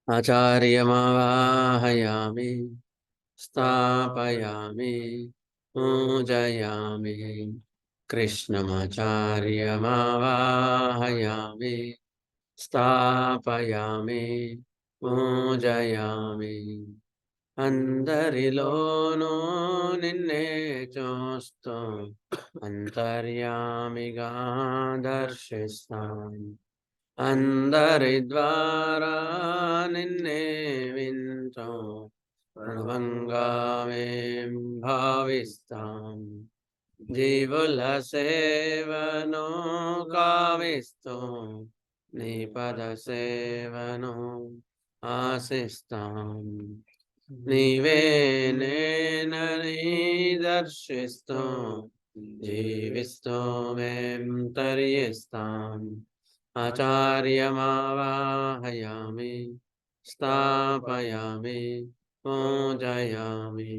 ఆచార్యమావాహయామి స్థాపయామి పూజయామి కృష్ణమాచార్యమావాహయామి స్థాపయామి పూజయామి అందరిలోనూ నిన్నే చూస్తూ అంతర్యామిగా దర్శిస్తాం అందరి ద్వారా నిన్నే వింటాం ప్రణవంగా మేం భావిస్తాం జీవుల సేవను కావిస్తూ నీ పద సేవను ఆశిస్తాం నీవే నేనని దర్శిస్తూ జీవిస్తూ మేం తరిస్తాం ఆచార్యమావాహయామి స్థాపయామి పూజయామి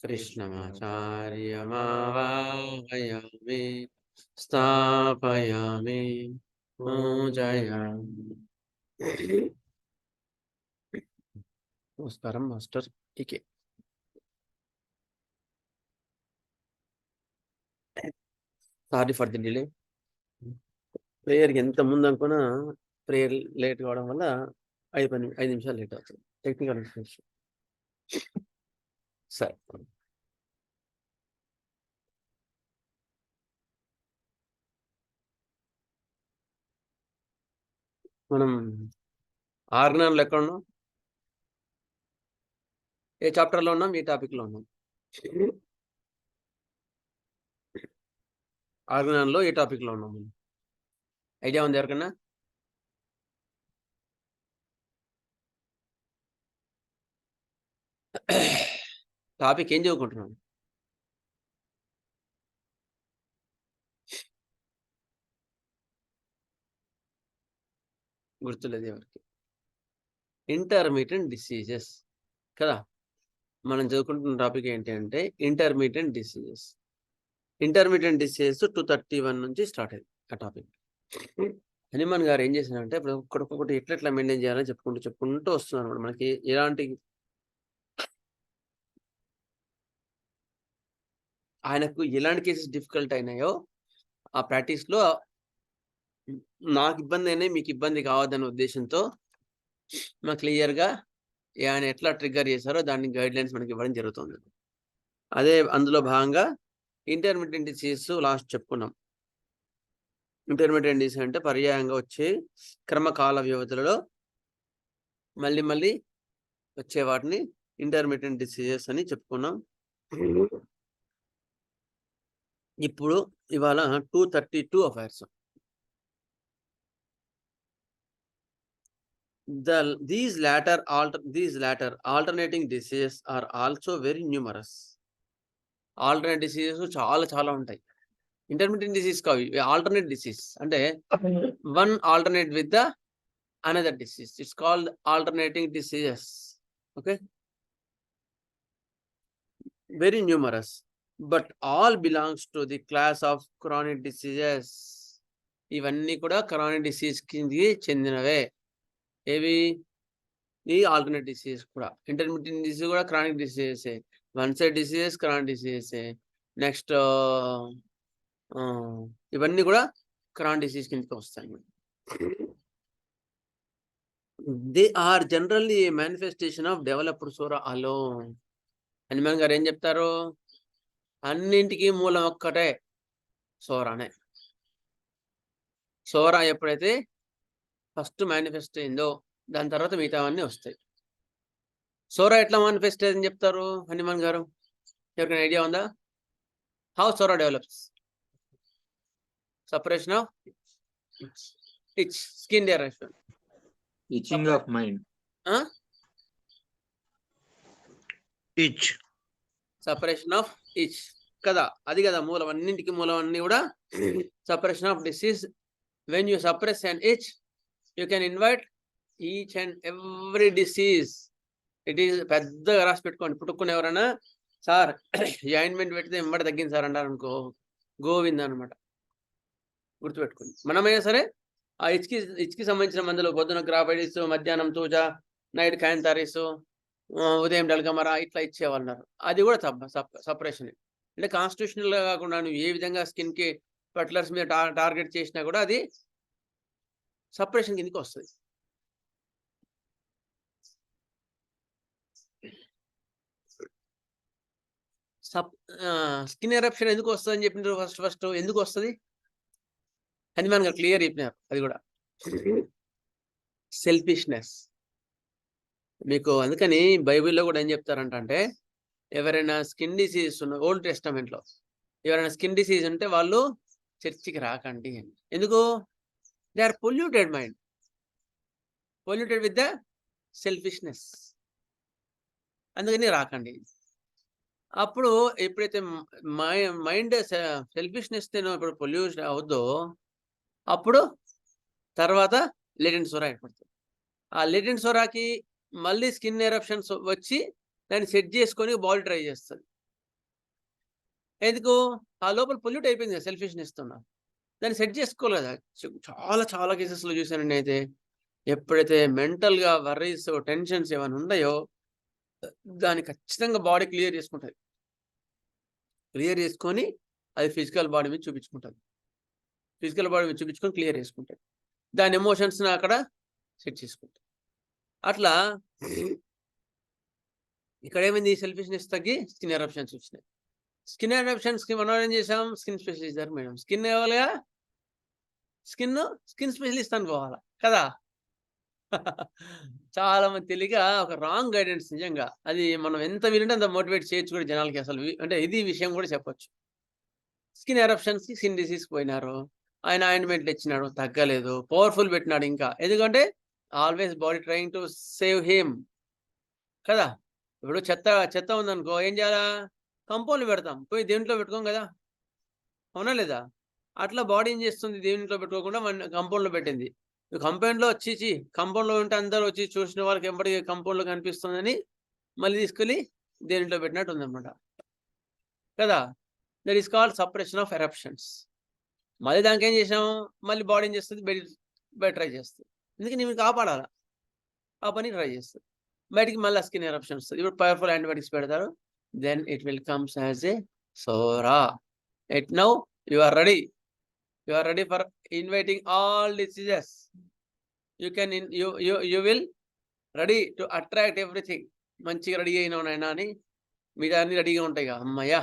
కృష్ణమాచార్యమావాహయామి స్థాపయామి పూజయామి. నమస్కారం మాస్టర్. ఇకే సారీ ఫర్ ది డిలే. ప్రేయర్కి ఎంత ముందు అనుకున్నా ప్రేయర్ లేట్ కావడం వల్ల 5 నిమిషాలు లేట్ అవుతుంది. Technical information. సరే, మనం ఆర్గనాన్లో ఎక్కడ ఉన్నాం? ఏ చాప్టర్లో ఉన్నాం? ఏ టాపిక్లో ఉన్నాం? ఆర్గనాన్లో ఏ టాపిక్లో ఉన్నాం? ఐడియా ఉంది ఎవరికన్నా? టాపిక్ ఏం చదువుకుంటున్నాం? గుర్తులేదు ఎవరికి. ఇంటర్మీడియట్ డిసీజెస్ కదా మనం చదువుకుంటున్న టాపిక్ ఏంటి అంటే ఇంటర్మీడియట్ డిసీజెస్. ఇంటర్మీడియట్ డిసీజెస్ 231 నుంచి స్టార్ట్ అయింది ఆ టాపిక్. హనుమాన్ గారు ఏం చేశారంటే ఇప్పుడు ఒక్కొక్కటి ఎట్లా మెయింటైన్ చేయాలని చెప్పుకుంటూ వస్తున్నారు. మనకి ఎలాంటి ఆయనకు ఎలాంటి కేసెస్ డిఫికల్ట్ అయినాయో ఆ ప్రాక్టీస్లో నాకు ఇబ్బంది అయినాయి, మీకు ఇబ్బంది కావద్దనే ఉద్దేశంతో మాకు క్లియర్గా ఆయన ఎట్లా ట్రిగ్గర్ చేశారో దాన్ని గైడ్ లైన్స్ మనకి ఇవ్వడం జరుగుతుంది. అదే అందులో భాగంగా ఇంటర్మీడియట్ డిసీజెస్ లాస్ట్ చెప్పుకున్నాం. ఇంటర్మీడియట్ డిసీజ్ అంటే పర్యాయంగా వచ్చే క్రమకాల వ్యవధులలో మళ్ళీ వచ్చే వాటిని ఇంటర్మీడియట్ డిసీజెస్ అని చెప్పుకున్నాం. ఇప్పుడు ఇవాళ 232 affairs. These latter alternating diseases are also very numerous. Alternate diseases చాలా ఉంటాయి. ఇంటర్మీడియట్ డిసీజ్ కావు, ఆల్టర్నేట్ డిసీజ్ అంటే one alternate with the another disease. It's called alternating diseases. Okay, very numerous but all belongs to the class of chronic diseases. ఇవన్నీ కూడా chronic disease కిందకి చెందినవే. ఏవి? ఈ ఆల్టర్నేట్ డిసీజ్ కూడా, ఇంటర్మీడియట్ డిసీజ్ కూడా chronic diseases. One side diseases chronic diseases. Next ఇవన్నీ కూడా క్రానిక్ డిసీజ్ కిందకి వస్తాయి. They are generally a manifestation of developed psora alone. Hanuman గారు ఏం చెప్తారు? అన్నింటికి మూలం ఒక్కటే, సోరానే. సోరా ఎప్పుడైతే ఫస్ట్ మేనిఫెస్ట్ అయిందో దాని తర్వాత మిగతావన్నీ వస్తాయి. సోరా ఎట్లా మేనిఫెస్ట్ అయిందని చెప్తారు హనుమాన్ గారు? ఎవరికైనా ఐడియా ఉందా? How Sora develops? Suppression of itch, skin irritation, itching of mind. Itch. Suppression of itch కదా, అది కదా మూలం. అన్నింటికి మూలం అన్ని కూడా suppression of disease. When you suppress an itch, you can invite each and every disease. It is పెద్దగా రాసి పెట్టుకోండి. పుట్టుకుని ఎవరైనా సార్ ఆయింట్మెంట్ పెడితే ఎమ్మడి తగ్గింది సార్ అంటారు అనుకో, గోవింద అనమాట. గుర్తుపెట్టుకోండి. మనమైనా సరే ఆ ఇచ్కి సంబంధించిన మందులు పొద్దున గ్రాబైడిస్, మధ్యాహ్నం తూజా, నైట్ క్యాంతారిస్, ఉదయం డల్గమరా ఇట్లా ఇచ్చేవాళ్ళన్నారు. అది కూడా సపరేషనే. అంటే కాన్స్టిట్యూషనల్‌గా కాకుండా నువ్వు ఏ విధంగా స్కిన్‌కి ఫెర్టిలైజర్స్ మీద టార్గెట్ చేసినా కూడా అది సపరేషన్ కిందకొస్తది. స్కిన్ ఎరప్షన్ ఎందుకు వస్తదని చెప్పినారు ఫస్ట్ ఎందుకు వస్తది? అని మనకు క్లియర్ చెప్పినారు అది కూడా. సెల్ఫిష్‌నెస్. మీకు అందుకని బైబిల్‌లో కూడా ఏం చెప్తారంటే ఎవరైనా స్కిన్ డిసీజ్ ఉన్న ఓల్డ్ టెస్టమెంట్‌లో ఎవరైనా స్కిన్ డిసీజ్ ఉంటే వాళ్ళు చర్చికి రాకండి అని. ఎందుకు? They are polluted mind. Polluted with the selfishness. అందుకని రాకండి. అప్పుడు ఎప్పుడైతే మైండ్ సెల్ఫిష్‌నెస్ ఇప్పుడు పొల్యూషన్ అవుద్దో అప్పుడు తర్వాత లేటెంట్ సోరా ఏర్పడుతుంది. ఆ లేటెంట్ సోరాకి మళ్ళీ స్కిన్ ఎరప్షన్స్ వచ్చి దాన్ని సెట్ చేసుకొని బాడీ ట్రై చేస్తది. ఎందుకు? ఆ లోపల పొల్యూట్ అయిపోయింది కదా సెల్ఫిష్‌నెస్‌తోన. దాన్ని సెట్ చేసుకోలేదా. చాలా కేసెస్‌లో చూసానండి నేనైతే. ఎప్పుడైతే మెంటల్‌గా వర్రీస్, టెన్షన్స్ ఏమైనా ఉన్నాయో దాన్ని ఖచ్చితంగా బాడీ క్లియర్ చేసుకుంటది. క్లియర్ చేసుకొని అది ఫిజికల్ బాడీ మీద చూపించుకుంటది. ఫిజికల్ బాడీ మీద చూపించుకొని క్లియర్ చేసుకుంటది. దాని ఎమోషన్స్‌ని అక్కడ సెట్ చేసుకుంటది. అట్లా ఇక్కడేమైంది సెల్ఫిష్‌నెస్ తగ్గి స్కిన్ ఎరప్షన్స్ వచ్చినాయి. స్కిన్ ఎరప్షన్స్‌కి మనం ఏం చేసాం? స్కిన్ స్పెషలిస్ట్ దగ్గరికి పోయినాం. స్కిన్ కావాలిగా స్కిన్ స్పెషలిస్ట్ అని పోవాలా కదా! చాలా మంది తెలియక ఒక రాంగ్ గైడెన్స్ నిజంగా. అది మనం ఎంత వీలుంటే అంత మోటివేట్ చేయొచ్చు కూడా జనాలకి అసలు. అంటే ఇది విషయం కూడా చెప్పొచ్చు. స్కిన్ ఎరప్షన్స్‌కి స్కిన్ డిసీజ్‌కి పోయినారు. ఆయన ఆయింట్‌మెంట్లు ఇచ్చినాడు తగ్గలేదు. పవర్‌ఫుల్ పెట్టినాడు ఇంకా. ఎందుకంటే always body trying to save him కదా! ఇప్పుడు చెత్త ఉందనుకో ఏం చేయాలా? కంపౌండ్‌లో పెడతాం. పోయి దేంట్లో పెట్టుకోం కదా! అవునా లేదా? అట్లా బాడీ ఏం చేస్తుంది దేంట్లో పెట్టుకోకుండా కంపౌండ్‌లో పెట్టింది. కంపౌండ్‌లో కంపౌండ్‌లో ఉంటే అందరూ వచ్చి చూసిన వాళ్ళకి ఎంబడి కంపౌండ్‌లో కనిపిస్తుందని మళ్ళీ తీసుకెళ్ళి దేంట్లో పెట్టినట్టు ఉందన్నమాట. కదా! That is called suppression of eruptions. మళ్ళీ దానికేం చేసాం? మళ్ళీ బాడీ ఏం చేస్తది? బయట ట్రై చేస్తది. ఎందుకని ఈమెను కాపాడాలా. ఆ పని ట్రై చేస్తది. బయటికి మళ్ళా స్కిన్ ఎరప్షన్ వస్తది. ఇప్పుడు పవర్‌ఫుల్ యాంటీబయాటిక్స్ పెడతారు. Then it will comes as a psora. Now you are ready. You are ready for inviting all diseases. You can you will ready to attract everything. మంచిగా ready అయినావు నాయనా అని మిగతా అన్ని రెడీగా ఉంటాయిగా. హమ్మయ్య!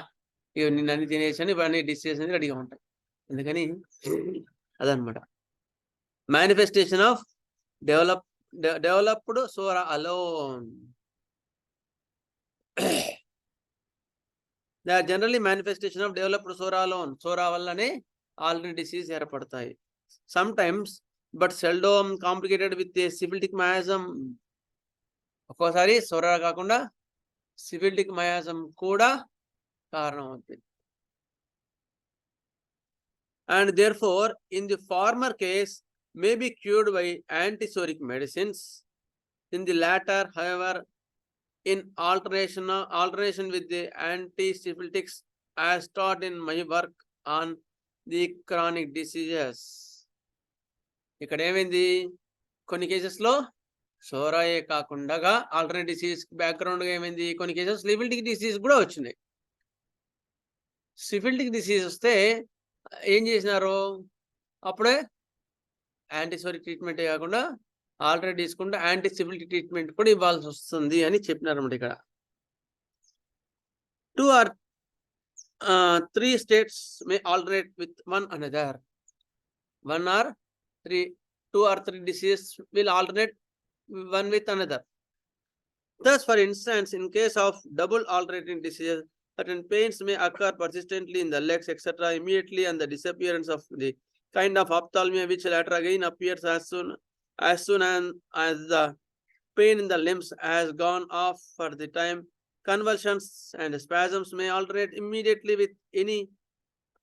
ఇగ నిన్నన్ని తినేసాను. ఇప్పుడు అన్ని డిసీజెస్ అన్ని రెడీగా ఉంటాయి. అందుకని అదనమాట. Manifestation of developed psora alone. They are generally manifestation of developed psora alone. Psora వల్లనే ఆల్రెడీ డిసీజ్ ఏర్పడతాయి. Sometimes but seldom complicated with a syphilitic miasm. ఒక్కోసారి సోరా కాకుండా సిఫిలిటిక్ మయాజమ్ కూడా కారణం అవుతుంది. And therefore, in the former case, may be cured by antisoric medicines. In the latter, however, in alternation with the antisyphilitics, as taught in my work on the chronic diseases. ఇక్కడ ఏమైంది? కొన్ని కేసెస్‌లో సోరాయే కాకుండా alternate disease బ్యాక్‌గ్రౌండ్‌గా ఏమైంది? కొన్ని cases syphilitic disease కూడా వచ్చినాయి. Syphilitic disease వస్తే ఏం చేసినారు? అప్పుడే యాంటీసోరిక్ ట్రీట్మెంటే కాకుండా ఆల్రెడీ తీసుకుంటే యాంటీసిఫిలిటిక్ ట్రీట్మెంట్ కూడా ఇవ్వాల్సి వస్తుంది అని చెప్పినారన్నమాట ఇక్కడ. 2 or 3 states may alternate with one another. 1 or 3, 2 or 3 diseases will alternate one with another. Thus, for instance, in case of double alternating diseases, certain pains may occur persistently in the legs, etc., immediately on the disappearance of the kind of ophthalmia, which latter again appears as soon as the pain in the limbs has gone off for the time. Convulsions and spasms may alternate immediately with any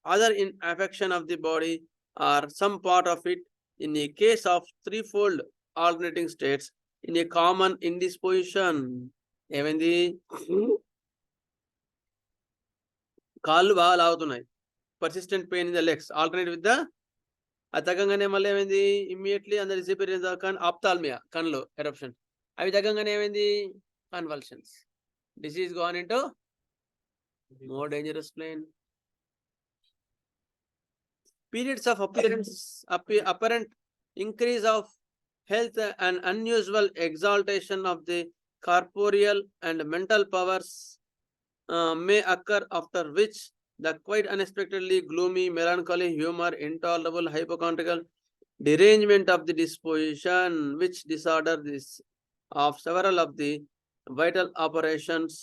other affection of the body or some part of it. In a case of threefold alternating states, in a common indisposition, ఏమైంది? కాళ్ళు బాగా లాగుతున్నాయి. Persistent pain in the legs alternate with the అది తగ్గంగానే మళ్ళీ ఏమైంది, immediately and the recipient in the ophthalmia, కన్నులో eruption. అవి తగ్గంగానే ఏమైంది, convulsions. Disease gone into more dangerous plane. Periods of apparent increase of health and unusual exaltation of the corporeal and mental powers may occur, after which the quite unexpectedly gloomy, melancholy, humor, intolerable, hypochondriacal derangement of the disposition, which disorder this of several of the vital operations,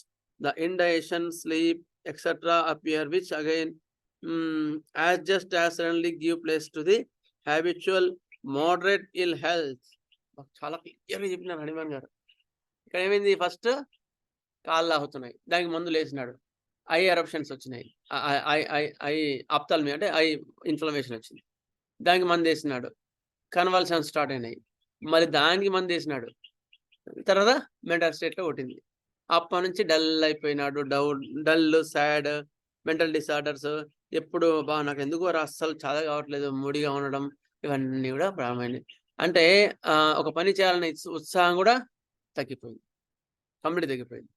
the indigestion, sleep, etc. appear, which again as just as suddenly give place to the habitual moderate ill health. చాలా క్లియర్గా చెప్పినారు హనుమాన్ గారు. ఇక్కడ ఏమైంది, first కాళ్ళు లాగుతున్నాయి, దానికి మందులు వేసినాడు. ఐ ఎరప్షన్స్ వచ్చినాయి, ఐ ఆప్థాల్మియా అంటే ఐ ఇన్ఫ్లమేషన్ వచ్చింది, దానికి మందు వేసినాడు. కన్వల్షన్స్ స్టార్ట్ అయినాయి, మళ్ళీ దానికి మందు వేసినాడు. తర్వాత మెంటల్ స్టేట్లో కొట్టింది. అప్పటి నుంచి డల్ అయిపోయినాడు, డల్, సాడ్, మెంటల్ డిసార్డర్స్, ఎప్పుడు నాకు ఎందుకు అస్సలు చాలా కావట్లేదు, మూడిగా ఉండడం, ఇవన్నీ కూడా ప్రారంభమైనవి. అంటే ఒక పని చేయాలనే ఉత్సాహం కూడా తగ్గిపోయింది, కంప్లీట్ తగ్గిపోయింది.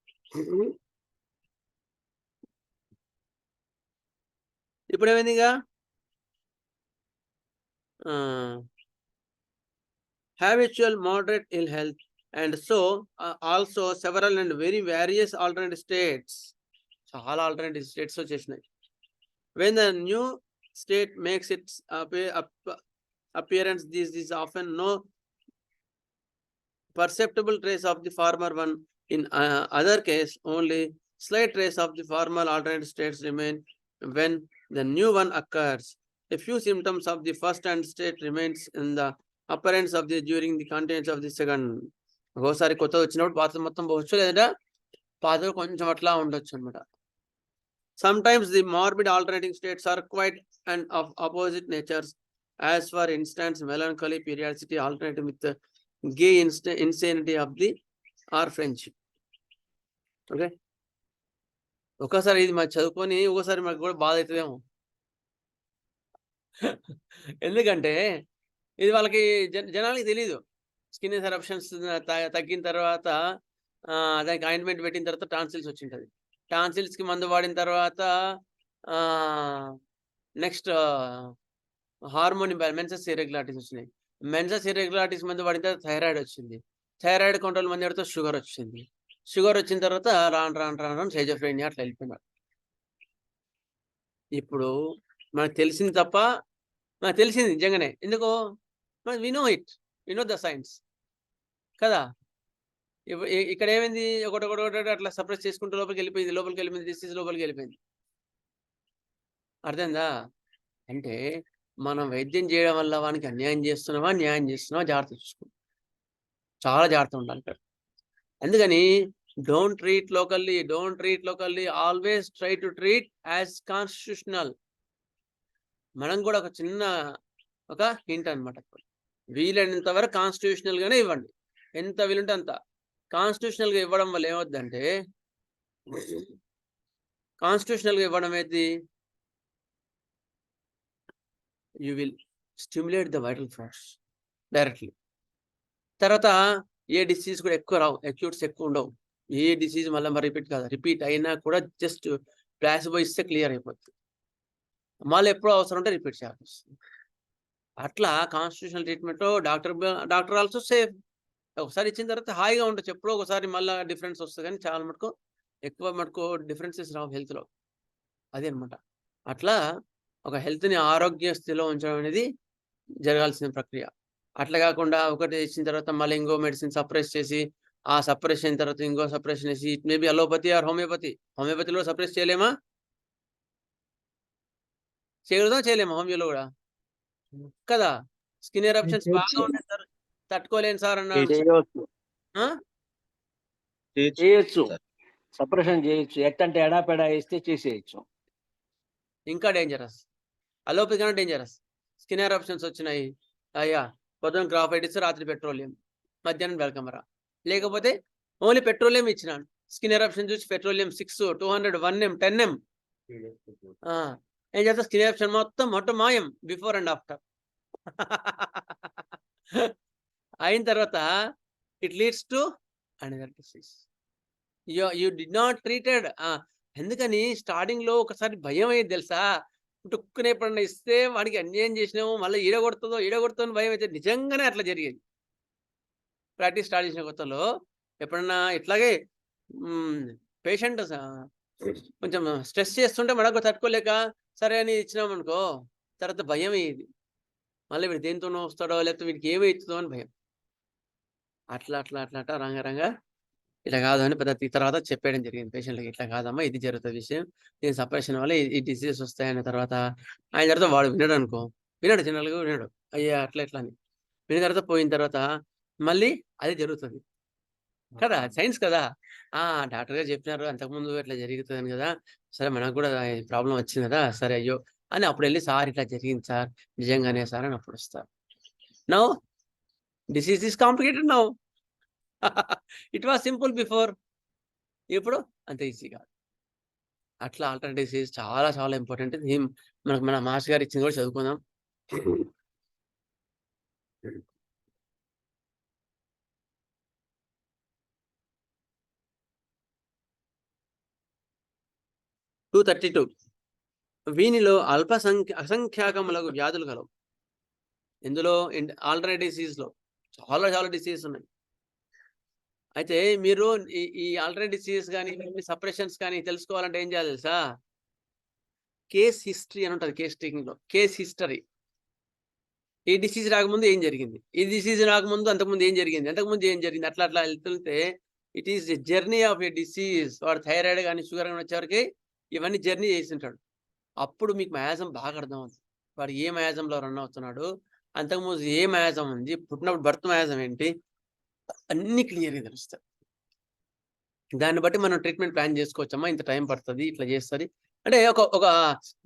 ఇప్పుడు ఏమైంది, ఇక habitual moderate ill health, and so also several and very various alternate states. చాలా ఆల్టర్నేటివ్ స్టేట్స్ వచ్చేసినాయి. When the new state makes its appearance, this is often no perceptible trace of the former one. In other case, only slight trace of the former alternate states remain when the new one occurs. A few symptoms of the first and state remains in the appearance of the during the contents of the second. ఒకసారి కొత్తది వచ్చినప్పుడు పాత మొత్తం పోవచ్చు, లేదా పాత కొంచెం అట్లా ఉండొచ్చు అనమాట. Sometimes the morbid alternating states are quite and of opposite natures, as for instance melancholy periodicity alternating with the gay insanity of the or friendship. Okay, ఒకసారి ఇది మరి చదువుకొని ఒకసారి మనకు కూడా బాధ అవుతుందేమో. ఎందుకంటే ఇది వాళ్ళకి జనాలకి తెలీదు. స్కిన్ ఎరప్షన్స్ తగ్గిన తర్వాత దానికి ఆయింట్మెంట్ పెట్టిన తర్వాత టాన్సిల్స్ వచ్చింటది. టాన్సిల్స్కి మందు వాడిన తర్వాత నెక్స్ట్ హార్మోన్ మెన్సెస్ ఇర్రెగ్యులారిటీస్ వచ్చినాయి. మెన్సెస్ ఇర్రెగ్యులారిటీస్ మందు వాడిన తర్వాత థైరాయిడ్ వచ్చింది. థైరాయిడ్ కంట్రోల్ మంది వాడితే షుగర్ వచ్చింది. షుగర్ వచ్చిన తర్వాత రాను సైజోఫ్రేనియా అట్లా వెళ్ళిపోయినారు. ఇప్పుడు మనకు తెలిసింది తప్ప, నాకు తెలిసింది నిజంగానే. ఎందుకో we know it, we know the science కదా. ఇక్కడ ఏమైంది, ఒకటి అట్లా సప్రెస్ చేసుకుంటూ లోపలికి వెళ్ళిపోయింది, డిసీజ్ లోపలికి వెళ్ళిపోయింది. అర్థమైందా? అంటే మనం వైద్యం చేయడం వల్ల వానికి అన్యాయం చేస్తున్నావా, న్యాయం చేస్తున్నావా, జాగ్రత్త చూసుకో, చాలా జాగ్రత్త ఉండాలి. అందుకని don't treat locally, always try to treat as constitutional. మనం కూడా ఒక చిన్న హింట్ అనమాట, వీలైనంత వరకు కాన్స్టిట్యూషనల్ గానే ఇవ్వండి. ఎంత వీలుంటే అంత కాన్స్టిట్యూషనల్ గా ఇవ్వడం వల్ల ఏమవుద్దంటే, కాన్స్టిట్యూషనల్ గా ఇవ్వడం ఏంటి, you will stimulate the vital force directly. తర్వాత ఏ డిసీజ్ కూడా ఎక్కువ రావు, అక్యూట్స్ ఎక్కువ ఉండవు. ఏ డిసీజ్ మళ్ళీ రిపీట్ కాదు, రిపీట్ అయినా కూడా జస్ట్ ప్లాసిబో ఇస్తే క్లియర్ అయిపోతుంది. మళ్ళీ ఎప్పుడో అవసరం ఉంటే రిపీట్ చేయాల్సి వస్తుంది. అట్లా constitutional treatment doctor also safe. ఒకసారి ఇచ్చిన తర్వాత హాయిగా ఉండొచ్చు, ఎప్పుడో ఒకసారి మళ్ళీ డిఫరెన్స్ వస్తుంది, కానీ చాలా ఎక్కువ డిఫరెన్సెస్ రావు హెల్త్లో. అదే అనమాట. అట్లా ఒక హెల్త్ని ఆరోగ్య స్థితిలో ఉంచడం అనేది జరగాల్సిన ప్రక్రియ. అట్లా కాకుండా ఒకటి ఇచ్చిన తర్వాత మళ్ళీ ఇంకో మెడిసిన్ సప్రెస్ చేసి, ఆ సప్రెస్ అయిన తర్వాత ఇంకో సప్రెషన్ చేసి, it maybe allopathy or homeopathy. హోమియోపతిలో సప్రెస్ చేయలేమా, చేయలేమా హోమియోలో కూడా కదా. స్కిన్ ఎరప్షన్స్ బాగా ఉన్నాయి సార్, తట్టుకోలేను సార్ అన్న చేయొచ్చు, సపరేషన్ చేయొచ్చు, ఎట్టంటే ఎడాపెడా వేస్తే చేసేయచ్చు. ఇంకా డేంజరస్, అలోపతి కన్నా డేంజరస్. స్కిన్ ఎరప్షన్స్ వచ్చినాయి, అయ్యా పొద్దున గ్రాఫైటిస్, రాత్రి పెట్రోలియం, మధ్యాహ్నం బెల్కమరా, లేకపోతే ఓన్లీ పెట్రోలియం ఇచ్చినాను. స్కిన్ ఎరప్షన్ చూసి పెట్రోలియం 6, 200, 1M, 10M ఏం చేస్తా, స్కిన్ ఎరప్షన్ మొత్తం మాయం బిఫోర్ అండ్ ఆఫ్టర్. అయిన తర్వాత it leads to another disease. You did not treated. ఎందుకని స్టార్టింగ్‌లో ఒకసారి భయం అయ్యేది తెలుసా? పుటుక్కున ఎప్పుడన్నా ఇస్తే వాడికి అన్యాయం చేసినాము, మళ్ళీ ఈడగొడుతుందో అని భయం అయితే నిజంగానే అట్లా జరిగేది. ప్రాక్టీస్ స్టార్ట్ చేసిన కొత్తలో ఎప్పుడన్నా ఇట్లాగే పేషెంట్ కొంచెం స్ట్రెస్ చేస్తుంటే మనకు తట్టుకోలేక సరే అని ఇచ్చినామనుకో, తర్వాత భయం అయ్యేది. మళ్ళీ వీడు దేనితోనో వస్తాడో, లేకపోతే వీడికి ఏమైతుందో అని భయం. అట్లా రంగ ఇట్లా కాదు అని తర్వాత చెప్పేయడం జరిగింది పేషెంట్‌లకి. ఇట్లా కాదమ్మా, ఇది జరుగుతుంది విషయం. దీని సపరేషన్ వల్ల ఈ డిసీజెస్ వస్తాయన్న తర్వాత ఆయన తర్వాత వాడు వినడనుకో, వినడు, జనరల్‌గా వినడు. అయ్యా అట్లా ఇట్లా అని. విన్న తర్వాత పోయిన తర్వాత మళ్ళీ అదే జరుగుతది. కదా! సైన్స్ కదా! డాక్టర్ గారు చెప్పినారు అంతకుముందు ఇట్లా జరుగుతదని కదా! సరే మనకు కూడా ప్రాబ్లమ్ వచ్చింది కదా! సరే అయ్యో! అని అప్పుడెళ్ళి సార్ ఇట్లా జరిగింది సార్. నిజంగానే సార్ అని అప్పుడొస్తారు. Now disease is complicated now. It was simple before. ఇప్పుడు అంత ఈజీ కాదు. అట్లా ఆల్టర్‌నేట్ డిసీజ్ చాలా చాలా ఇంపార్టెంట్. మనకు మన మాస్టర్ గారు ఇచ్చింది కూడా చదువుకుందాం. టూ 32 వీనిలో అసంఖ్యాకములకు వ్యాధులు కలవు. ఇందులో ఆల్టర్‌నేట్ డిసీజ్‌లో చాలా చాలా డిసీజెస్ ఉన్నాయి. అయితే మీరు ఈ ఆల్టర్‌నేట్ డిసీజెస్ గాని, సపరేషన్స్ కానీ తెలుసుకోవాలంటే ఏం చేయాలి తెలుసా? కేస్ హిస్టరీ అని ఉంటది కేస్ టేకింగ్‌లో. Case history. ఈ డిసీజ్ రాకముందు ఏం జరిగింది? ఈ డిసీజ్ రాకముందు అంతకుముందు ఏం జరిగింది? అంతకుముందు ఏం జరిగింది? అట్లా వెళ్తుంటే it is a journey of a disease. వాడు థైరాయిడ్ గాని, షుగర్ గాని వచ్చేవరకి ఇవన్నీ జర్నీ చేసింటాడు. అప్పుడు మీకు మయాజం బాగా అర్థమవుతుంది. వాడు ఏ మయాజంలో రన్ అవుతున్నాడు? అంతకుముందు ఏ మయాజం ఉంది? పుట్టినప్పుడు బర్త్ మయాజం ఏంటి? అన్నీ క్లియర్‌గా తెలుస్తాయి. దాన్ని బట్టి మనం ట్రీట్మెంట్ ప్లాన్ చేసుకోవచ్చమ్మా. ఇంత టైం పడతది. ఇట్లా చేస్తది. అంటే ఒక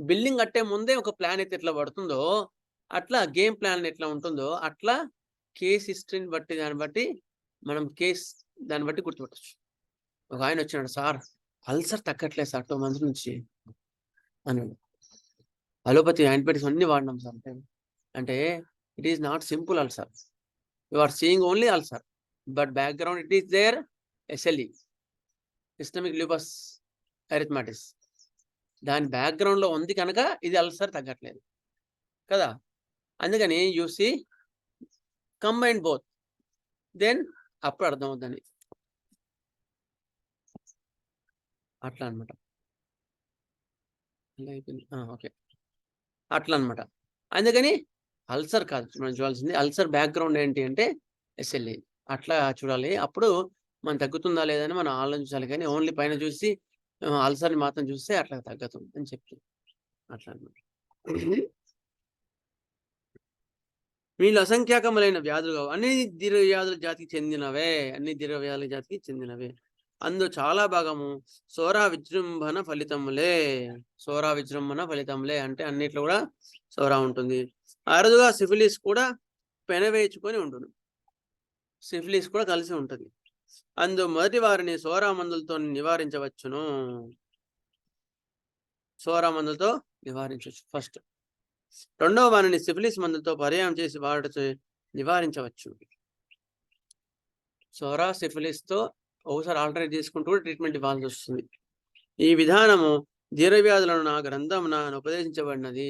బిల్డింగ్ కట్టే ముందే ఒక ప్లాన్ అయితే ఎట్లా పడుతుందో, అట్లా గేమ్ ప్లాన్ ఎట్లా ఉంటుందో, అట్లా కేస్ హిస్టరీని బట్టి దాన్ని బట్టి మనం దాన్ని బట్టి గుర్తుపట్టొచ్చు. ఒక ఆయన వచ్చినాడు, సార్ అల్సర్ తగ్గట్లేదు సార్ 2 మంత్స్ నుంచి అన్నాడు. అలోపతి యాంటీబయాటిక్స్ అన్నీ వాడినాం సార్ అంటే it is not simple ulcer. You are seeing only ulcer. But background it is there SLE. Systemic lupus erythematosus. దాని బ్యాక్‌గ్రౌండ్‌లో ఉంది కనుక ఇది అల్సర్ తగ్గట్లేదు. కదా! అందుకని you see combine both. Then అప్పుడు అర్థమవుద్దని. అట్లా అన్నమాట. ఓకే. అట్లా అన్నమాట. అందుకని అల్సర్ కాదు మనం చూడాల్సింది. అల్సర్ బ్యాక్‌గ్రౌండ్ ఏంటి అంటే ఎస్ఎల్ఈ. అట్లా చూడాలి. అప్పుడు మనం తగ్గుతుందా లేదా అని మనం ఆలోచించాలి కానీ ఓన్లీ పైన చూసి అల్సర్‌ని మాత్రం చూస్తే అట్లా తగ్గదు అని చెప్తుంది. అట్లా అన్నమాట. వీళ్ళు అసంఖ్యాకములైన వ్యాధులు కావు. అన్ని దీర్ఘవ్యాధుల జాతికి చెందినవే. అందు చాలా భాగము సోరా విజృంభణ ఫలితములే. అంటే అన్నిట్లో కూడా సోరా ఉంటుంది. అరుదుగా సిఫిలిస్ కూడా పెనవేచుకొని ఉండును. సిఫిలిస్ కూడా కలిసి ఉంటుంది. అందు మొదటి వారిని సోరా మందులతో నివారించవచ్చును. సోరా మందులతో నివారించవచ్చు ఫస్ట్. రెండవ వారిని సిఫిలిస్ మందులతో పర్యాయం చేసి వాడితో నివారించవచ్చు. సోరా సిఫిలిస్తో ఒకసారి ఆల్టర్నేట్ చేసుకుంటూ కూడా ట్రీట్మెంట్ ఇవ్వాల్సి వస్తుంది. ఈ విధానము దీర్ఘవ్యాధులను నా గ్రంథమున ఉపదేశించబడినది.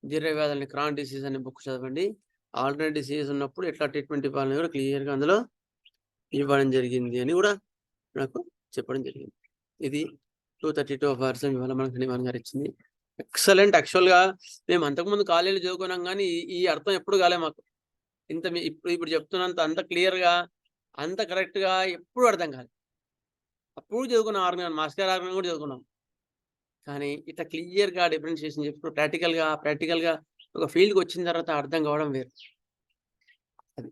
దీర్ఘవ్యాధులని క్రానిక్ డిసీజ్ అనే బుక్ చదవండి. ఆల్టర్నేట్ డిసీజ్ ఉన్నప్పుడు ఎట్లా ట్రీట్మెంట్ ఇవ్వాలని కూడా క్లియర్‌గా అందులో ఇవ్వడం జరిగింది అని కూడా నాకు చెప్పడం జరిగింది. ఇది 232 వర్షన్ ఇవాళ మనకు నివాన్ గారు ఇచ్చింది. ఎక్సలెంట్. యాక్చువల్‌గా మేము అంతకుముందు కాలేజీలో చదువుకున్నాం కానీ ఈ అర్థం ఎప్పుడు కాలే మాకు. ఇప్పుడు చెప్తున్నంత అంత క్లియర్‌గా, అంత కరెక్ట్‌గా ఎప్పుడు అర్థం కాలేదు. అప్పుడు చదువుకున్న ఆర్గాన్, మాస్టర్ ఆర్గాన్ కూడా చదువుకున్నాం. కానీ ఇట్లా క్లియర్‌గా డిఫరెన్షియేషన్ చెప్పుడు ప్రాక్టికల్‌గా ఒక ఫీల్డ్‌కి వచ్చిన తర్వాత అర్థం కావడం వేరు. అది.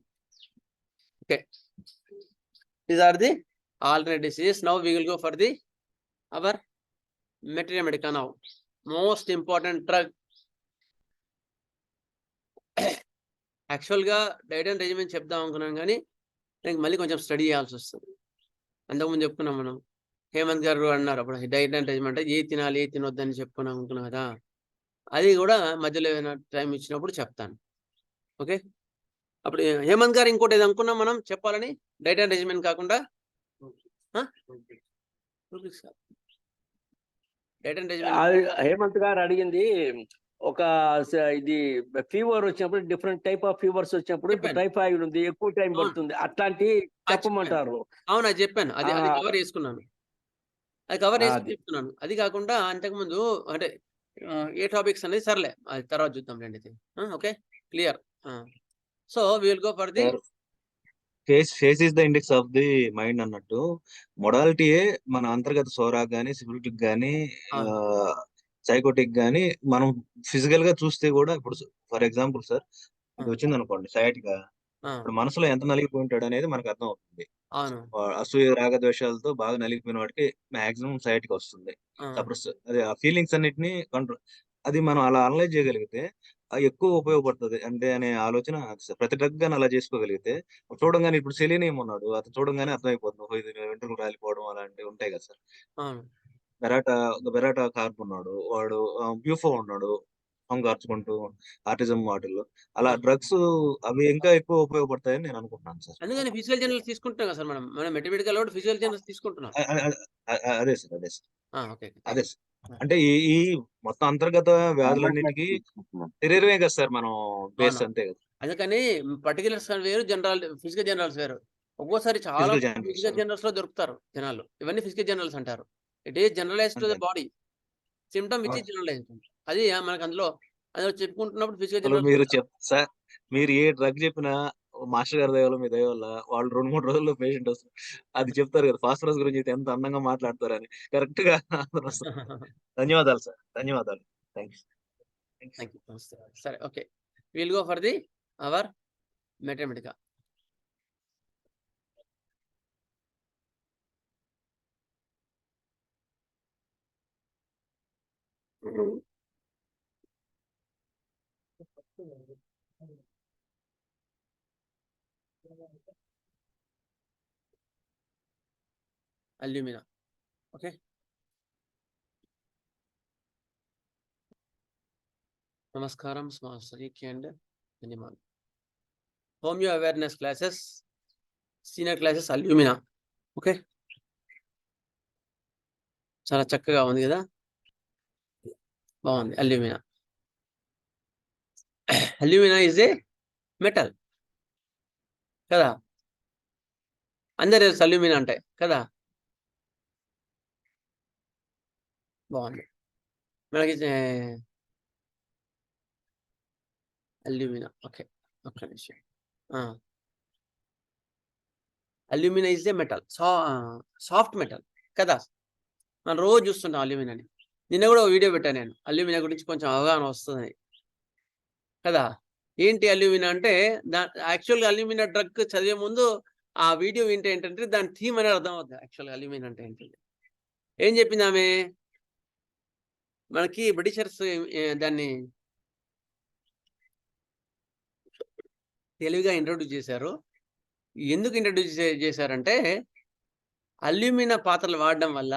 Okay. These are the alternate diseases. Now we will go for our materia medica now. Most important drug. యాక్చువల్‌గా డైట్ అండ్ రెజిమెన్ చెప్దాం అనుకున్నాను కానీ దానికి మళ్ళీ కొంచెం స్టడీ చేయాల్సి వస్తుంది. అంతకుముందు చెప్పుకున్నాం మనం. హేమంత్ గారు అన్నారు అప్పుడు డైట్ అండ్ రెజిమెన్ అంటే ఏది తినాలి, ఏది తినొద్దని చెప్పుకున్నాం అనుకున్నాం కదా! అది కూడా మధ్యలో ఏమైనా టైం ఇచ్చినప్పుడు చెప్తాను. ఓకే. అప్పుడు హేమంత్ గారు ఇంకోటి ఏదో అనుకున్నాం మనం చెప్పాలని, డైట్ అండ్ రెజిమెంట్ కాకుండా డైట్ అండ్ రెజిమెంట్ హేమంత్ గారు అడిగింది ఒక ఇది ఫీవర్ వచ్చినప్పుడు డిఫరెంట్ టైప్ ఆఫ్ ఫీవర్స్ వచ్చినప్పుడు ఇప్పుడు చెప్పాను. టైఫాయిడ్ ఉంది, ఎక్కువ టైం అవును. పడుతుంది, అట్లాంటి చెప్పమంటారు. అవును, అది చెప్పాను. అది అది కవర్ చేసుకున్నాను. అది కవర్ చేసుకొని అది చెప్తున్నాను. అది కాకుండా అంతకుముందు అంటే ఏ టాపిక్స్ అనేది సర్లే అది తర్వాత చూద్దాంలేండి ఇది. Okay, clear. So we will go for the face is the index of the mind అన్నట్టు మొడాలిటీయే మన అంతర్గత సోరాక్ గానీ సిబిలిటిక్ గానీ అవును. సైకోటిక్ గానీ మనం ఫిజికల్ గా చూస్తే కూడా ఇప్పుడు ఫర్ ఎగ్జాంపుల్ సార్ అది వచ్చింది అనుకోండి సయాటిగా ఇప్పుడు మనసులో ఎంత నలిగిపోయి ఉంటాడు అనేది మనకు అర్థం అవుతుంది. అవును. అసూయ రాగద్వేషాలతో బాగా నలిగిపోయిన వాడికి మాక్సిమం సయాటిక్ వస్తుంది. సప్రెస్ అదే ఆ ఫీలింగ్స్ అన్నిటిని కంట్రోల్ అది మనం అలా అనలైజ్ చేయగలిగితే ఎక్కువ ఉపయోగపడుతుంది అంటే అనే ఆలోచన ప్రతి డ్రగ్ గాని అలా చేసుకోగలిగితే చూడంగానే ఇప్పుడు సెలీనియం ఉన్నాడు అతను చూడంగానే అర్థమైపోతుంది. ఓహో, ఇది వెంట్రుకలు రాలిపోవడం అలాంటివి ఉంటాయి కదా సార్. అవును. బెరాటా కార్ప్ ఉన్నాడు, వాడు బ్యూఫో ఉన్నాడు, కార్చుకుంటూ ఆర్టిజం వాటిల్లో అలా డ్రగ్స్ అవి ఇంకా ఎక్కువ ఉపయోగపడతాయని నేను అనుకుంటున్నాను సార్. అందుకని ఫిజికల్ జర్నల్స్ తీసుకుంటున్నాం కదా సార్ మనం. మనం మెటమెడికల్ కూడా ఫిజికల్ జర్నల్స్ తీసుకుంటున్నాం. అదే సార్ ఓకే. అదే సార్. అంటే ఈ ఈ మొత్తం అంతర్గత వ్యాధులన్నిటికీ శరీరమే కదా సార్ మనం బేస్ అవును. అంతే కదా. అందుకని పర్టిక్యులర్స్ వేరు, ఫిజికల్ జనరల్స్ వేరు. ఒక్కోసారి చాలా ఫిజికల్ జనరల్స్ ఫిజికల్ జనరల్స్ లో దొరుకుతారు జనాలు. ఇవన్నీ ఫిజికల్ జనరల్స్ అంటారు. It is generalized to the అంతే. Body. Symptom which is generalized. అది మనకు అందులో చెప్పుకుంటున్నప్పుడు ఫిజికల్ అసలు జనరల్స్. సార్ మీరు ఏ డ్రగ్ చెప్పినా మాస్టర్ గారి దయ వల్ల మీ దయ వల్ల వాళ్ళు 2-3 రోజుల్లో పేషెంట్ వస్తారు. అది చెప్తారు కదా ఫాస్ఫరస్ గురించి అయితే ఎంత అందంగా మాట్లాడతారని కరెక్ట్ గా అందరూ వస్తారు. ధన్యవాదాలు సార్, ధన్యవాదాలు. థ్యాంక్స్. Thank you. సరే, okay. Will go for the our materia medica. Alumina. Okay. నమస్కారం, స్మాస్టర్కి అండ్ ధన్యవాదాలు. Homeo awareness classes, senior classes alumina. Okay, చాలా చక్కగా ఉంది కదా, బాగుంది. Alumina. Alumina is a metal కదా, అందరు అల్యూమినా అంటే కదా, బాగుంది. మనకి అల్యూమినా. ఓకే, ఒక్క నిమిషం. Alumina is a metal, soft metal కదా. మనం రోజు చూస్తుంటాం అల్యూమినాని. నిన్న కూడా వీడియో పెట్టాను నేను, అల్యూమినా గురించి కొంచెం అవగాహన వస్తుంది కదా. ఏంటి అల్యూమినా అంటే యాక్చువల్గా అల్యూమినా డ్రగ్ చదివే ముందు ఆ వీడియో వింటే ఏంటంటే దాని థీమ్ అనేది అర్థం అవుతుంది. యాక్చువల్గా అల్యూమినా అంటే ఏంటి, ఏం చెప్పింది ఆమె మనకి బ్రిటిషర్స్ దాన్ని తెలివిగా ఇంట్రొడ్యూస్ చేశారు. ఎందుకు ఇంట్రొడ్యూస్ చేశారంటే అల్యూమినా పాత్రలు వాడడం వల్ల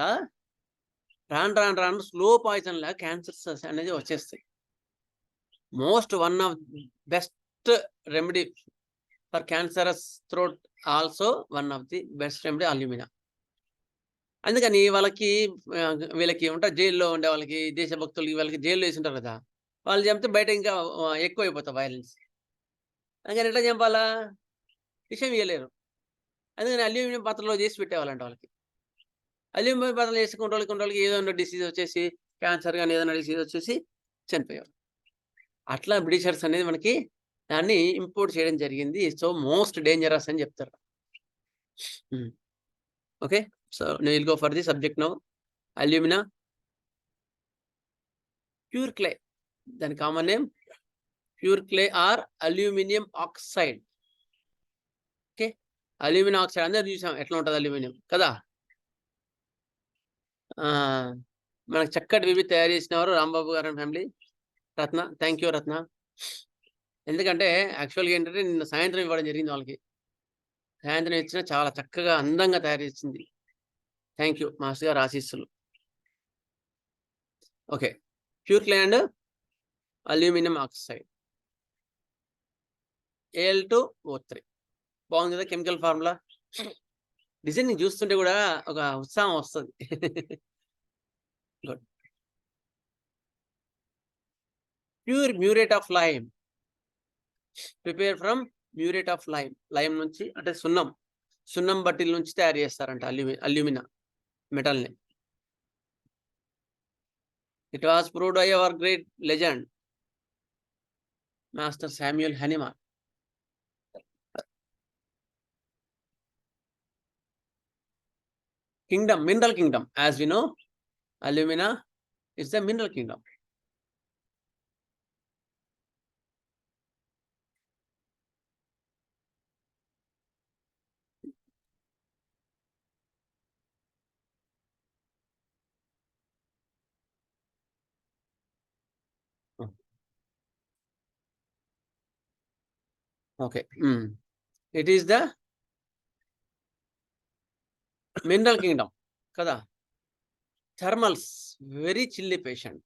రాను స్లో పాయిజన్ లా క్యాన్సర్స్ అనేది వచ్చేస్తాయి. Most one of best remedy for cancerous throat, also one of the best remedy alumina. అందుకని వీళ్ళకి ఉంటారు జైల్లో ఉండే వాళ్ళకి, దేశభక్తులకి, వాళ్ళకి జైల్లో వేసి ఉంటారు కదా, వాళ్ళు చెప్తే బయట ఇంకా ఎక్కువ అయిపోతాయి వైలెన్స్. అందుకని ఎట్లా చంపాలా, విషయం ఇవ్వలేరు. అందుకని అల్యూమినియం పాత్రలో చేసి పెట్టేవాళ్ళంట వాళ్ళకి. అల్యూమినియం పాత్రలు చేసి కొన్ని రోజులకి ఏదైనా డిసీజ్ వచ్చేసి, క్యాన్సర్ కానీ ఏదైనా డిసీజ్ వచ్చేసి చనిపోయేవారు. అట్లా బ్రిటిషర్స్ అనేది మనకి దాన్ని ఇంపోర్ట్ చేయడం జరిగింది. సో మోస్ట్ డేంజరస్ అని చెప్తారు. Okay, so will go for the subject now. Alumina, pure clay, దాని common name pure clay or aluminium oxide. Okay, aluminium oxide అందరూ చూసాం ఎట్లా ఉంటుంది అల్యూమినియం కదా. మనకు చక్కటి వివి తయారు చేసినవారు రాంబాబు గారు and family, Ratna. Thank you Ratna. ఎందుకంటే యాక్చువల్గా ఏంటంటే నిన్న సాయంత్రం ఇవ్వడం జరిగింది వాళ్ళకి. సాయంత్రం ఇచ్చిన చాలా చక్కగా అందంగా తయారు చేసింది. థ్యాంక్ యూ మాస్టర్ గారు, ఆశీస్సులు. Okay, pure clay and aluminium oxide Al2O3. బాగుంది కదా కెమికల్ ఫార్ములా. డిజైన్ చూస్తుంటే కూడా ఒక ఉత్సాహం వస్తుంది. Good. Pure muriate of lime, prepare from muriate of lime. Lime నుంచి అంటే సున్నం బట్టీల నుంచి తయారు చేస్తారంట అల్యూమినా మెటల్ని. It was proved by our great legend master Samuel Hahnemann. Kingdom, mineral kingdom. As we know, alumina is the mineral kingdom. Okay. It is the mineral kingdom. Kada. Thermals, very chilly patient.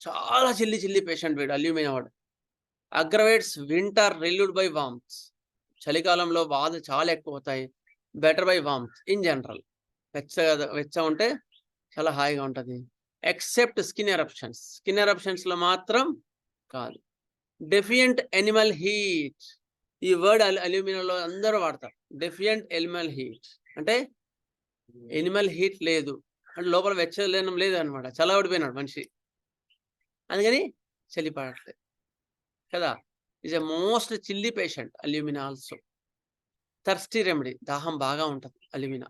Chala chilly patient with alumina వాడు. Aggravates winter relieved by warmth. చలికాలంలో బాధ చాలా ఎక్కువ అవుతాయి. Better by warmth in general. వెచ్చ ఉంటే చాలా హాయిగా ఉంటుంది. Except skin eruptions. Skin eruptions లో మాత్రం కాదు. Deficient animal heat. ఈ వర్డ్ అల్యూమినియంలో అందరూ వాడతారు. డెఫియంట్ ఎనిమల్ హీట్ అంటే ఎనిమల్ హీట్ లేదు అంటే లోపల వెచ్చలేనం లేదు అనమాట. చల్లబడిపోయినాడు మనిషి, అందుకని చలిపడట్లేదు కదా. Is a most chilli patient alumina. Also thirsty remedy, దాహం బాగా ఉంటుంది అల్యూమినా.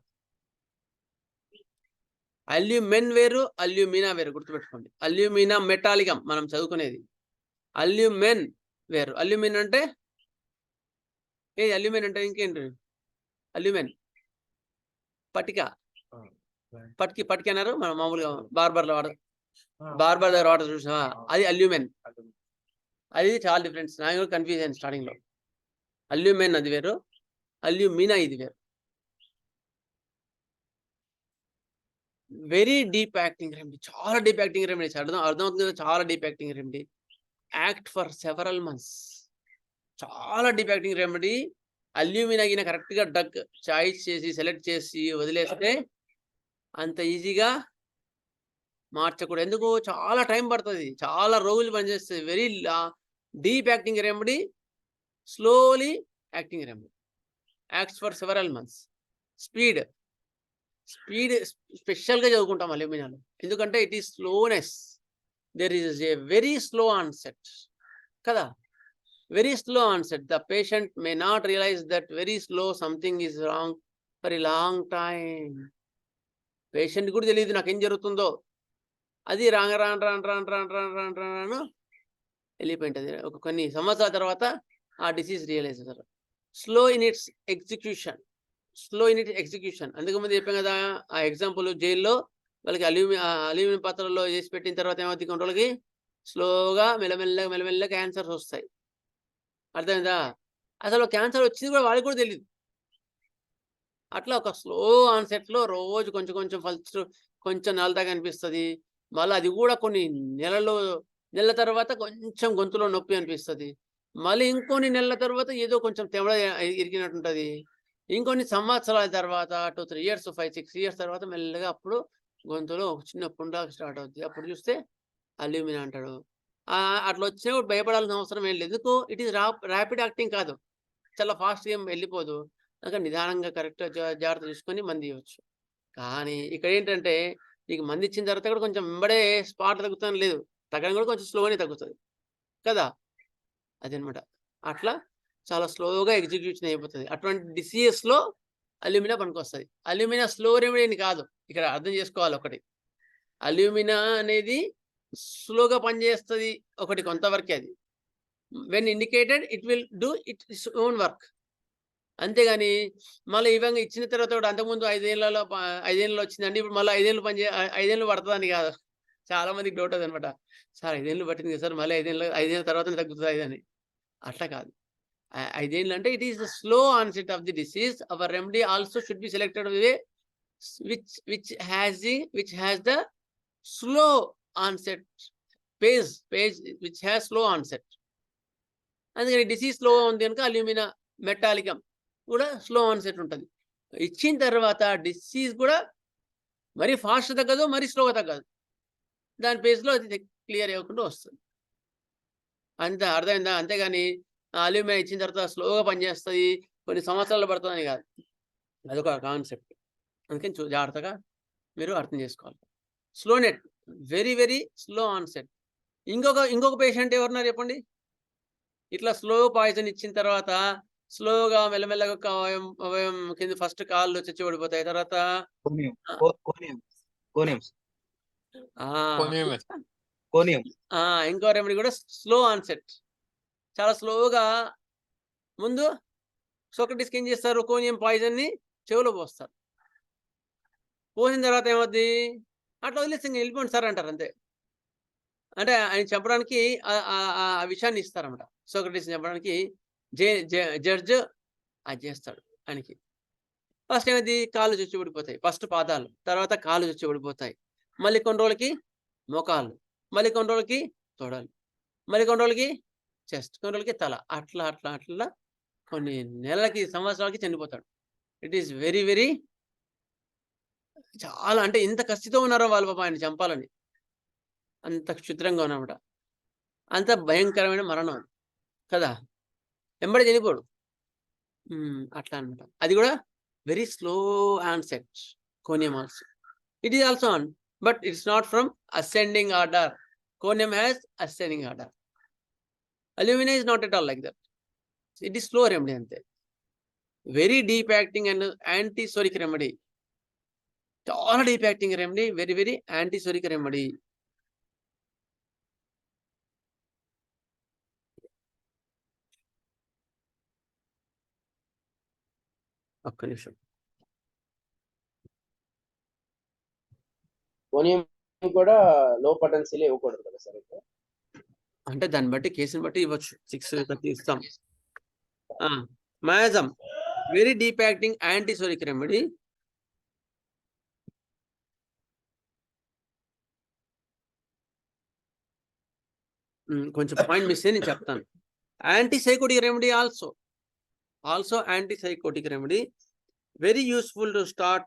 అల్యూమెన్ వేరు, అల్యూమినా వేరు, గుర్తుపెట్టుకోండి. అల్యూమినా మెటాలికం మనం చదువుకునేది. అల్యూమెన్ వేరు. అల్యూమిన్ అంటే ఏది? అల్యూమిన్ అంటే ఇంకేంటి? అల్యూమెన్ పట్టిక, పట్కి అన్నారు మనం మామూలుగా బార్బర్ దగ్గర వాటర్ చూసా, అది అల్యూమెన్. అది చాలా డిఫరెన్స్. నాకు కూడా కన్ఫ్యూజ్ అయింది స్టార్టింగ్ లో. అల్యూమెన్ అది వేరు, అల్యూమినా ఇది వేరు. వెరీ డీప్ యాక్టింగ్ రెమెడీ, చాలా డీప్ యాక్టింగ్ రెమెడీస్. అర్థమవుతుంది కదా, చాలా deep acting remedy. Act for several months. చాలా డీప్ యాక్టింగ్ రెమెడీ. అల్యూమినా గిన కరెక్ట్ గా చాయిస్ చేసి సెలెక్ట్ చేసి వదిలేస్తే అంత ఈజీగా మార్చకూడదు. ఎందుకు? చాలా టైం పడుతుంది, చాలా రోజులు పనిచేస్తుంది. Very deep acting remedy, slowly acting remedy. Acts for several months. Speed స్పెషల్గా చదువుకుంటాం అల్యూమినియాలో, ఎందుకంటే it is slowness. There is a very slow onset కదా, very slow onset. The patient may not realise that very slow something is wrong for a long time. Patient కూడా తెలియదు నాకేం జరుగుతుందో. అది రాను వెళ్ళిపోయింటుంది. ఒక కొన్ని సంవత్సరాల తర్వాత ఆ డిసీజ్ రియలైజ్ అవుతారు. Slow in it's execution. అందుకు ముందు చెప్పాం కదా, ఆ ఎగ్జాంపుల్ జైల్లో వాళ్ళకి అల్యూమినియం పాత్రలో చేసి పెట్టిన తర్వాత ఏమవుతుంది, కొన్ని రోజులకి స్లోగా మెల్లమెల్లగా క్యాన్సర్స్ వస్తాయి. అర్థమైందా? అసలు క్యాన్సర్ వచ్చింది కూడా వాళ్ళకి కూడా తెలియదు. అట్లా ఒక స్లో ఆన్సెట్లో రోజు కొంచెం ఫస్ట్ కొంచెం నల్లగా అనిపిస్తుంది. మళ్ళీ అది కూడా కొన్ని నెలల తర్వాత కొంచెం గొంతులో నొప్పి అనిపిస్తుంది. మళ్ళీ ఇంకొన్ని నెలల తర్వాత ఏదో కొంచెం తెమడ ఇరిగినట్టుంటుంది. ఇంకొన్ని సంవత్సరాల తర్వాత 2-3 years 5-6 years తర్వాత మెల్లగా అప్పుడు గొంతులో చిన్న పుండా స్టార్ట్ అవుతుంది. అప్పుడు చూస్తే అల్యూమినా అంటాడు. అట్లా వచ్చినప్పుడు భయపడాల్సిన అవసరం ఏం లేదు. ఎందుకు? ఇట్ ఈస్ ర్యాపిడ్ యాక్టింగ్ కాదు, చాలా ఫాస్ట్గా ఏం వెళ్ళిపోదు. ఇంకా నిదానంగా కరెక్ట్గా జాగ్రత్త తీసుకొని మంది ఇవ్వచ్చు. కానీ ఇక్కడ ఏంటంటే నీకు మంది ఇచ్చిన తర్వాత కూడా కొంచెం వెంబడే స్పాట్ తగ్గుతాను లేదు, తగ్గడం కూడా కొంచెం స్లోగానే తగ్గుతుంది కదా. అదనమాట. అట్లా చాలా స్లోగా ఎగ్జిక్యూషన్ అయిపోతుంది. అటువంటి డిసీజెస్లో అల్యూమినా పనికొస్తుంది. అల్యూమినా స్లో రెమెడీని కాదు, ఇక్కడ అర్థం చేసుకోవాలి. ఒకటి, అల్యూమినా అనేది స్లోగా పనిచేస్తుంది ఒకటి, కొంతవరకే. అది when indicated it will do its own work. అంతేగాని మళ్ళీ ఇవంగా ఇచ్చిన తర్వాత కూడా అంతకుముందు 5 ఏళ్ళలో వచ్చిందండి, ఇప్పుడు మళ్ళీ 5 ఏళ్ళు పడుతుందని కాదు. చాలా మందికి డౌట్ అనమాట. సార్ 5 ఏళ్ళు పట్టింది కదా సార్, మళ్ళీ 5 ఏళ్ళ తర్వాతనే తగ్గుతుంది అని. అట్లా కాదు. 5 ఏళ్ళు అంటే it is the slow onset of the disease. Our remedy also should be selected way which has the slow onset phase which has slow onset. అందుకని డిసీజ్ స్లో ఉంది కనుక అల్యూమినా మెటాలికం కూడా స్లో ఆన్సెట్ ఉంటుంది. ఇచ్చిన తర్వాత డిసీజ్ కూడా మరీ fast తగ్గదు, మరీ స్లోగా తగ్గదు. దాని పేజ్లో అది క్లియర్ అవ్వకుండా వస్తుంది. అంత అర్థమైందా? అంతేగాని అల్యూమినా ఇచ్చిన తర్వాత స్లోగా పనిచేస్తుంది, కొన్ని సంవత్సరాలు పడుతుందని కాదు. అదొక కాన్సెప్ట్. అందుకని జాగ్రత్తగా మీరు అర్థం చేసుకోవాలి. స్లోనెట్ వెరీ వెరీ స్లో ఆన్సెట్. ఇంకొక పేషెంట్ ఎవరున్నారు చెప్పండి? ఇట్లా స్లో పాయిజన్ ఇచ్చిన తర్వాత స్లోగా మెల్లమెల్లగా అవయం కింద ఫస్ట్ కాళ్ళు చచ్చి పడిపోతాయి. తర్వాత ఇంకో రెమెడీ కూడా స్లో ఆన్సెట్. చాలా స్లోగా ముందు సోక్రటీస్కి ఏం చేస్తారు? కోనియం పాయిజన్ ని చెవులో పోస్తారు. పోసిన తర్వాత ఏమవుద్ది? అట్లా వదిలేసి వెళ్ళిపోండి సార్ అంటారు అంతే. అంటే ఆయన చెప్పడానికి ఆ విషయాన్ని ఇస్తారన్నమాట. సోక్రటీస్ చెప్పడానికి జడ్జ్ అది చేస్తాడు ఆయనకి. ఫస్ట్ ఏమైంది? కాళ్ళు చచ్చి పడిపోతాయి. ఫస్ట్ పాదాలు, తర్వాత కాళ్ళు చచ్చి పడిపోతాయి. మళ్ళీ కొన్ని రోజులకి మోకాళ్ళు, మళ్ళీ కొన్ని రోజులకి తొడలు, మళ్ళీ కొన్ని రోజులకి చెస్ట్, కొన్ని రోజులకి తల. అట్లా కొన్ని నెలలకి సంవత్సరాలకి చనిపోతాడు. ఇట్ ఈస్ వెరీ వెరీ చాలా అంటే ఇంత కసితో ఉన్నారో వాళ్ళు పాపం ఆయన చంపాలని. అంత క్షుద్రంగా ఉన్నమాట. అంత భయంకరమైన మరణం కదా. వెంబడి చనిపోడు. అట్లా అనమాట. అది కూడా very slow onset conium also. It is also on, but it's not from ascending order. Conium has ascending order. Alumina is not at all like that. It is slow remedy అంతే. Very deep acting and antipsoric remedy. చాలా deep acting remedy, very very antipsoric remedy. ఒక్క నిమిషం. కోనియం కూడా లో potential ఇవ్వకూడదు కదా sir? అంటే దాన్ని బట్టి కేసుని బట్టి ఇవ్వచ్చు. 6 ఇస్తాం. Miasm very deep acting antipsoric remedy. కొంచెం పాయింట్ మిస్ అయ్యి నేను చెప్తాను. Antisycotic remedy also antisycotic remedy. Very useful to start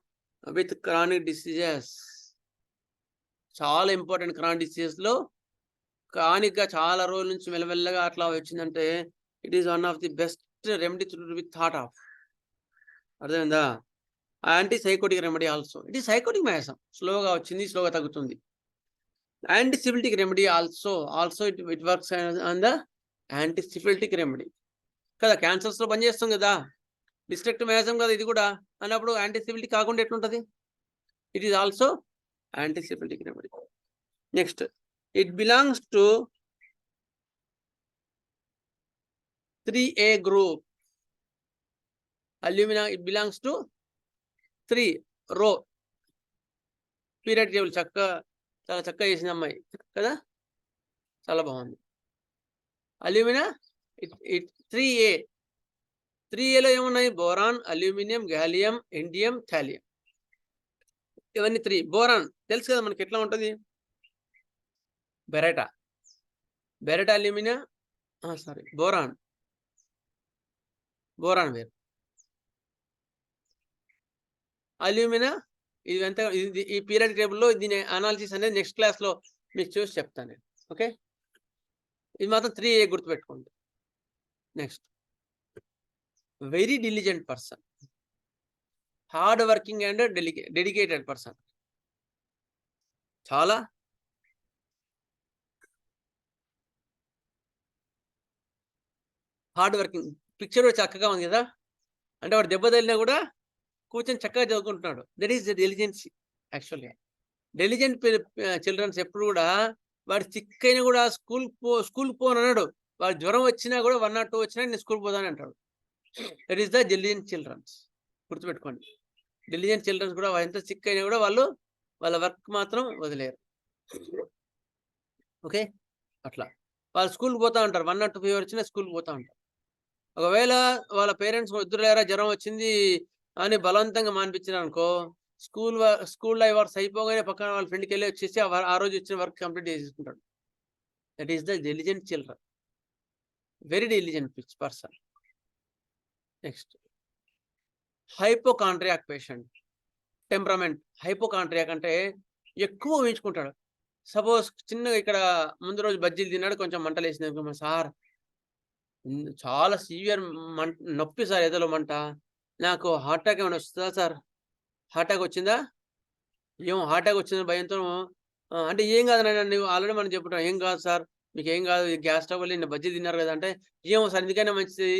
with chronic diseases. చాలా ఇంపార్టెంట్. క్రానిక్ డిసీజెస్ లో క్రానిక్ గా చాలా రోజుల నుంచి మెల్లమెల్లగా అట్లా వచ్చిందంటే it is one of the best remedy with thought of. అర్థమైందా? Antisycotic remedy also. It is sycotic miasm. స్లోగా వచ్చింది, స్లోగా తగ్గుతుంది. Antisyphilitic remedy also it works on the యాంటీసిఫిలిటిక్ remedy కదా. క్యాన్సర్స్ లో పనిచేస్తుంది కదా. డిస్ట్రక్ట్ మయాసం కదా ఇది కూడా. అన్నప్పుడు యాంటీసిఫిలిటిక్ కాకుండా ఎట్లుంటది? It is also antisyphilitic remedy. Next, it belongs to 3A group. Alumina it belongs to 3 row. Period table చాలా చక్కగా చేసిన అమ్మాయి కదా, చాలా బాగుంది. Alumina it 3A. 3Aలో ఏమున్నాయి? Boron, aluminium, gallium, indium, thallium. ఇవన్నీ 3. బోరాన్ తెలుసు కదా మనకి ఎట్లా ఉంటుంది? బెరెటా అల్యూమినా, సారీ బోరాన్ వేరు. అల్యూమినా ఇదంతా ఈ పీరియడ్ టేబుల్లో దీని అనాలిసిస్ అనేది నెక్స్ట్ క్లాస్లో మీకు చూసి చెప్తాను నేను. ఓకే, ఇది మాత్రం 3A గుర్తుపెట్టుకోండి. Next, very diligent person, hard working and dedicated person. చాలా హార్డ్ వర్కింగ్. పిక్చర్ కూడా చక్కగా ఉంది కదా. అంటే వాడు దెబ్బ తగిలినా కూడా కూర్చొని చక్కగా చదువుకుంటున్నాడు. That is the diligency. Actually diligent children's ఎప్పుడు కూడా వాడు సిక్ అయినా కూడా స్కూల్కి పోనన్నాడు. వాడు జ్వరం వచ్చినా కూడా 1 or 2 వచ్చినా నేను స్కూల్కి పోతాను అంటాడు. That is the diligent childrens. గుర్తుపెట్టుకోండి. డెలిజెంట్ చిల్డ్రన్స్ కూడా ఎంత సిక్ అయినా కూడా వాళ్ళు వాళ్ళ వర్క్ మాత్రం వదిలేరు. ఓకే, అట్లా వాళ్ళు స్కూల్కి పోతా ఉంటారు. 1 or 2 ఫీవర్ వచ్చినా స్కూల్కి పోతా ఉంటారు. ఒకవేళ వాళ్ళ పేరెంట్స్ వద్దులేరా జ్వరం వచ్చింది అని బలవంతంగా మానిపించినారు అనుకో, స్కూల్ అవర్స్ అయిపోగానే పక్కన వాళ్ళ ఫ్రెండ్కి వెళ్ళి వచ్చేసి ఆ రోజు ఇచ్చిన వర్క్ కంప్లీట్ చేసేసుకుంటాడు. That is the diligent children, very diligent person. Next hypochondriac patient. Temperament hypochondriac అంటే ఎక్కువ ఊహించుకుంటాడు. సపోజ్ చిన్నగా ఇక్కడ ముందు రోజు బజ్జీలు తిన్నాడు, కొంచెం మంటలు వేసింది, సార్ చాలా సివియర్ నొప్పి సార్, ఎదలో మంట, నాకు హార్ట్ అటాక్ ఏమైనా వస్తుందా సార్, హార్ట్ అటాక్ వచ్చిందా, ఏమో హార్ట్ అటాక్ వచ్చింది భయంతో, అంటే ఏం కాదు నువ్వు ఆల్రెడీ మనం చెప్పుకుంటాం, ఏం కాదు సార్ మీకు ఏం కాదు, గ్యాస్ ట్రబుల్ నిన్న బజ్జీ తిన్నారు కదా అంటే, ఏమో సార్ ఎందుకైనా మంచిది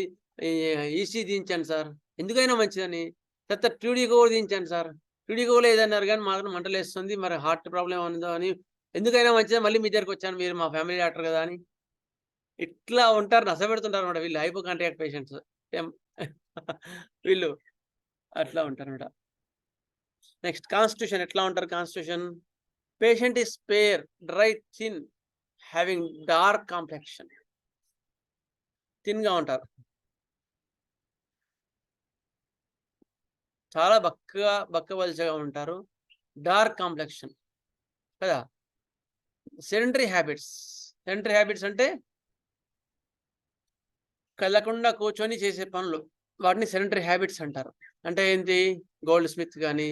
ఈసీ దించాను సార్, ఎందుకైనా మంచిదని, తర్వాత ట్యూడీకో కూడా దించాను సార్, ట్యూడీకోలో ఏదన్నారు కానీ మాత్రం మంటలు వేస్తుంది, మరి హార్ట్ ప్రాబ్లం ఉందో అని, ఎందుకైనా మంచిదా మళ్ళీ మీ దగ్గరికి వచ్చాను, మీరు మా ఫ్యామిలీ డాక్టర్ కదా అని. ఇట్లా ఉంటారు, నష్టపెడుతుంటారు అనమాట వీళ్ళు హైపోకాండ్రియాక్ పేషెంట్స్. వీళ్ళు అట్లా ఉంటారు అనమాట. నెక్స్ట్ కాన్స్టిట్యూషన్ ఎట్లా ఉంటారు? Constitution patient is spare, dry, thin, having dark complexion. థిన్గా ఉంటారు, చాలా బక్కవలసగా ఉంటారు, డార్క్ కాంప్లెక్షన్ కదా. సెడెంటరీ హ్యాబిట్స్ అంటే కదలకుండా కూర్చొని చేసే పనులు, వాటిని సెడెంటరీ హ్యాబిట్స్ అంటారు. అంటే ఏంటి? గోల్డ్ స్మిత్ కానీ,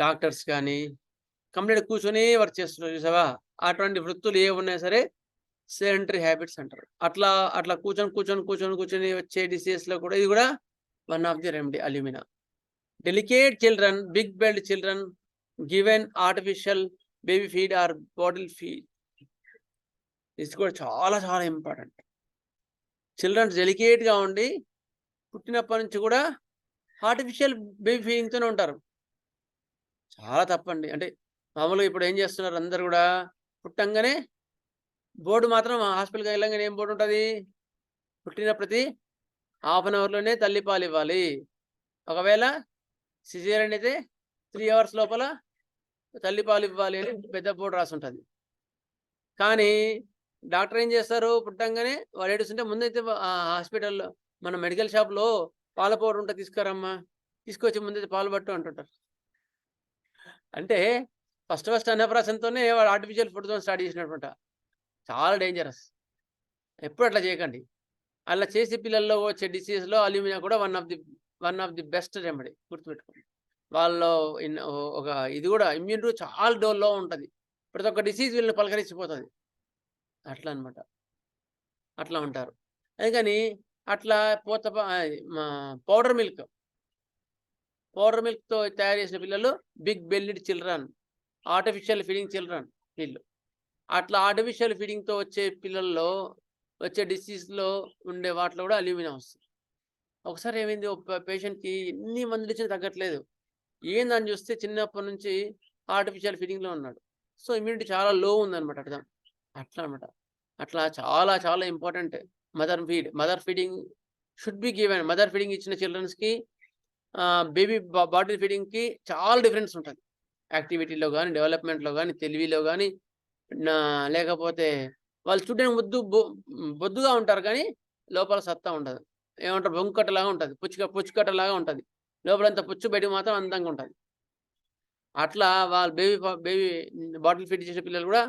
డాక్టర్స్ కానీ కంప్లీట్ కూర్చొని వర్క్ చేస్తున్నారు చూసావా, అటువంటి వృత్తులు ఏ ఉన్నా సరే సెడెంటరీ హ్యాబిట్స్ అంటారు. అట్లా కూర్చొని వచ్చే డిసీజెస్లో కూడా ఇది కూడా one of the remedy, alumina. Delicate children, big bellied children given artificial baby feed or bottle feed, ఇది కూడా చాలా చాలా ఇంపార్టెంట్. చిల్డ్రన్స్ డెలికేట్గా ఉండి పుట్టినప్పటి నుంచి కూడా ఆర్టిఫిషియల్ బేబీ ఫీడింగ్తోనే ఉంటారు, చాలా తప్పండి. అంటే మామూలుగా ఇప్పుడు ఏం చేస్తున్నారు అందరు కూడా, పుట్టంగానే బోర్డు మాత్రం హాస్పిటల్కి వెళ్ళంగానే ఏం బోర్డు ఉంటుంది, పుట్టిన ప్రతి ½ an hourలోనే తల్లిపాలు ఇవ్వాలి, ఒకవేళ సిజేరియన్ అయితే 3 hours లోపల తల్లిపాలు ఇవ్వాలి అని పెద్ద బోర్డు రాసి ఉంటుంది. కానీ డాక్టర్ ఏం చేస్తారు, పుట్టంగానే వాడు ఏడుస్తుంటే ముందైతే హాస్పిటల్లో మన మెడికల్ షాప్లో పాల పౌడర్ ఉంటే తీసుకురమ్మా, తీసుకొచ్చి ముందైతే పాలు పట్టు అంటుంటారు. అంటే ఫస్ట్ అన్నప్రాసనతోనే వాడు ఆర్టిఫిషియల్ ఫుడ్తో స్టార్ట్ చేసినటువంటి, చాలా డేంజరస్. ఎప్పుడు అట్లా చేయకండి. అలా చేసే పిల్లల్లో వచ్చే డిసీజ్లో అల్యూమినా కూడా one of the best remedy, గుర్తుపెట్టుకోండి. వాళ్ళలో ఒక ఇది కూడా ఇమ్యూనిటీ చాలా లో ఉంటుంది, ప్రతి ఒక్క డిసీజ్ వీళ్ళని పలకరించిపోతుంది, అట్లా అనమాట. అట్లా ఉంటారు. అందుకని అట్లా పౌడర్ మిల్క్తో తయారు చేసిన పిల్లలు big bellied children, artificial feeding children వీళ్ళు. అట్లా ఆర్టిఫిషియల్ ఫీడింగ్తో వచ్చే పిల్లల్లో వచ్చే డిసీజ్లో ఉండే వాటిలో కూడా అల్యూమినా వస్తుంది. ఒకసారి ఏమైంది, ఒక పేషెంట్కి ఎన్ని మందులు ఇచ్చినా తగ్గట్లేదు, ఏందని చూస్తే చిన్నప్పటి నుంచి ఆర్టిఫిషియల్ ఫీడింగ్లో ఉన్నాడు. సో ఇమ్యూనిటీ చాలా లో ఉందన్నమాట. అట్లా అనమాట. అట్లా చాలా చాలా important. Mother feeding should be given. Mother feeding ఇచ్చిన చిల్డ్రన్స్కి బేబీ బాటిల్ ఫీడింగ్కి చాలా డిఫరెన్స్ ఉంటుంది, యాక్టివిటీలో కానీ, డెవలప్మెంట్లో కానీ, తెలివిలో కానీ, లేకపోతే వాళ్ళు చూడడానికి బొద్దుగా ఉంటారు కానీ లోపల సత్తా ఉండదు. ఏమంటారు, బొంకట్టలాగా ఉంటుంది, పుచ్చుకట్టలాగా ఉంటుంది, లోపలంతా పుచ్చు, బయటకు మాత్రం అందంగా ఉంటుంది. అట్లా వాళ్ళు బేబీ బాటిల్ ఫీడ్ చేసే పిల్లలు కూడా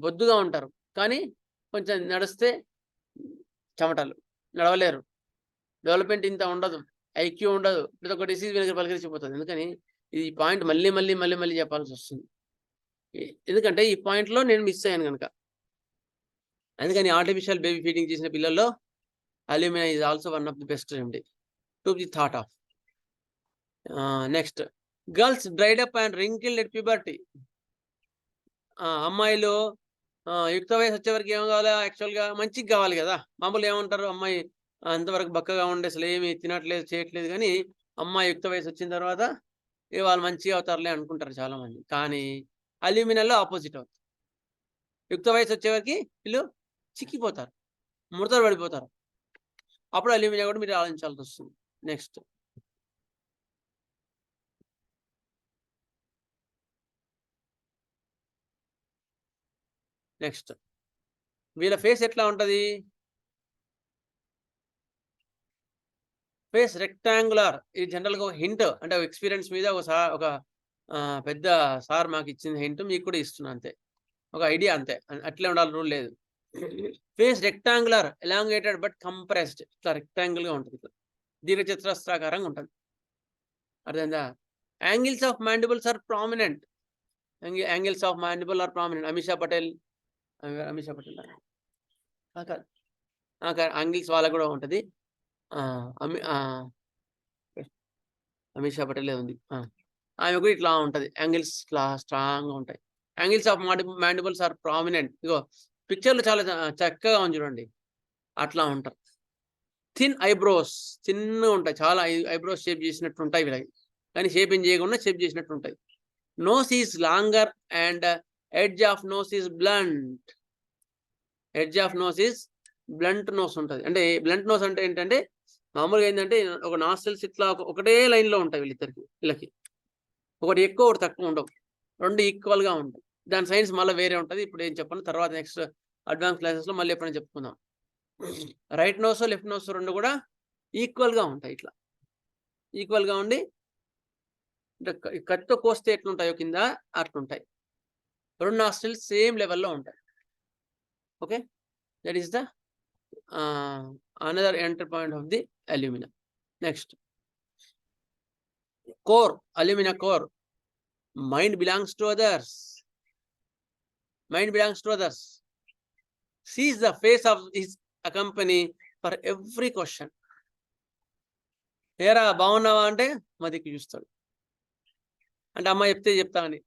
బొద్దుగా ఉంటారు, కానీ కొంచెం నడిస్తే చెమటలు, నడవలేరు, డెవలప్మెంట్ ఇంత ఉండదు, ఐక్యూ ఉండదు, ప్రతి ఒక్క డిసీజ్ వెనక పలకరించిపోతుంది. ఎందుకని ఈ పాయింట్ మళ్ళీ చెప్పాల్సి వస్తుంది, ఎందుకంటే ఈ పాయింట్లో నేను మిస్ అయ్యాను కనుక. అందుకని ఆర్టిఫిషియల్ బేబీ ఫీడింగ్ చేసిన పిల్లల్లో alumina is also one of the best remedy to be thought of. Next, girls dried up and wrinkled at puberty. అమ్మాయిలు యుక్త వయసు వచ్చే వరకు ఏం కావాలి, యాక్చువల్గా మంచిగా కావాలి కదా. మామూలు ఏమంటారు, అమ్మాయి అంతవరకు బక్కగా ఉండే అసలు ఏమి తినట్లేదు చేయట్లేదు, కానీ అమ్మాయి యుక్త వయసు వచ్చిన తర్వాత వాళ్ళు మంచిగా అవుతారులే అనుకుంటారు చాలామంది. కానీ అల్యూమినాలో ఆపోజిట్ అవుతుంది. యుక్త వయసు వచ్చేవరకు వీళ్ళు చిక్కిపోతారు, ముడతలు పడిపోతారు. అప్పుడు అల్యూమినా కూడా మీరు ఆలోచించాల్సి వస్తుంది. నెక్స్ట్ వీళ్ళ ఫేస్ ఎట్లా ఉంటుంది, ఫేస్ రెక్టాంగులర్. ఇది జనరల్గా ఒక హింట్, అంటే ఎక్స్పీరియన్స్ మీద ఒక పెద్ద సార్ మాకు ఇచ్చిన హింట్ మీకు కూడా ఇస్తున్నా, అంతే, ఒక ఐడియా అంతే, అట్లే ఉండాలి, రూల్ లేదు. Face rectangular elongated but compressed, ఇట్లా రెక్టాంగిల్ గా ఉంటుంది, దీర్ఘచతురస్రాకారంగా ఉంటుంది. అర్థమైందా? Angles of mandibles are prominent. Angles of mandible are prominent. Amisha Patel angles వాళ్ళకు కూడా ఉంటుంది. అమిషా పటేల్ ఉంది, ఆమె కూడా ఇట్లా ఉంటుంది. యాంగిల్స్ ఇట్లా స్ట్రాంగ్ గా ఉంటాయి. Angles of mandibles are prominent. ఇగో పిక్చర్లు చాలా చక్కగా ఉంది చూడండి, అట్లా ఉంటారు. థిన్ ఐబ్రోస్, చిన్నగా ఉంటాయి, చాలా ఐబ్రోస్ షేప్ చేసినట్టు ఉంటాయి వీళ్ళకి, కానీ షేపింగ్ చేయకుండా షేప్ చేసినట్టు ఉంటాయి. Nose is longer and edge of nose is blunt. Edge of nose is blunt nose ఉంటుంది. అంటే బ్లంట్ నోస్ అంటే ఏంటంటే మామూలుగా ఏంటంటే ఒక నాస్ట్రిల్స్ ఇట్లా ఒకటే లైన్ లో ఉంటాయి వీళ్ళకి, ఒకటి ఎక్కువ ఒకటి తక్కువ ఉండవు, రెండు ఈక్వల్ గా ఉంటాయి. దాని సైన్స్ మళ్ళీ వేరే ఉంటుంది. ఇప్పుడు ఏం చెప్పాను తర్వాత నెక్స్ట్ అడ్వాన్స్ క్లాసెస్ లో మళ్ళీ ఎప్పుడైనా చెప్పుకుందాం. రైట్ నోస్ లెఫ్ట్ నోస్ రెండు కూడా ఈక్వల్ గా ఉంటాయి, ఇట్లా ఈక్వల్ గా ఉండి కత్తితో కోస్తే ఎట్లుంటాయో కింద అట్లుంటాయి. రెండు నాస్ట్రిల్స్ సేమ్ లెవెల్లో ఉంటాయి. Okay, that is the another entry point of the alumina. Next, core, alumina core. Mind belongs to others. Mind belongs to others. Sees the face of his accompany for every question. ఏరా బాగున్నావా అంటే మదికి చూస్తాడు, అంటే అమ్మ చెప్తా అని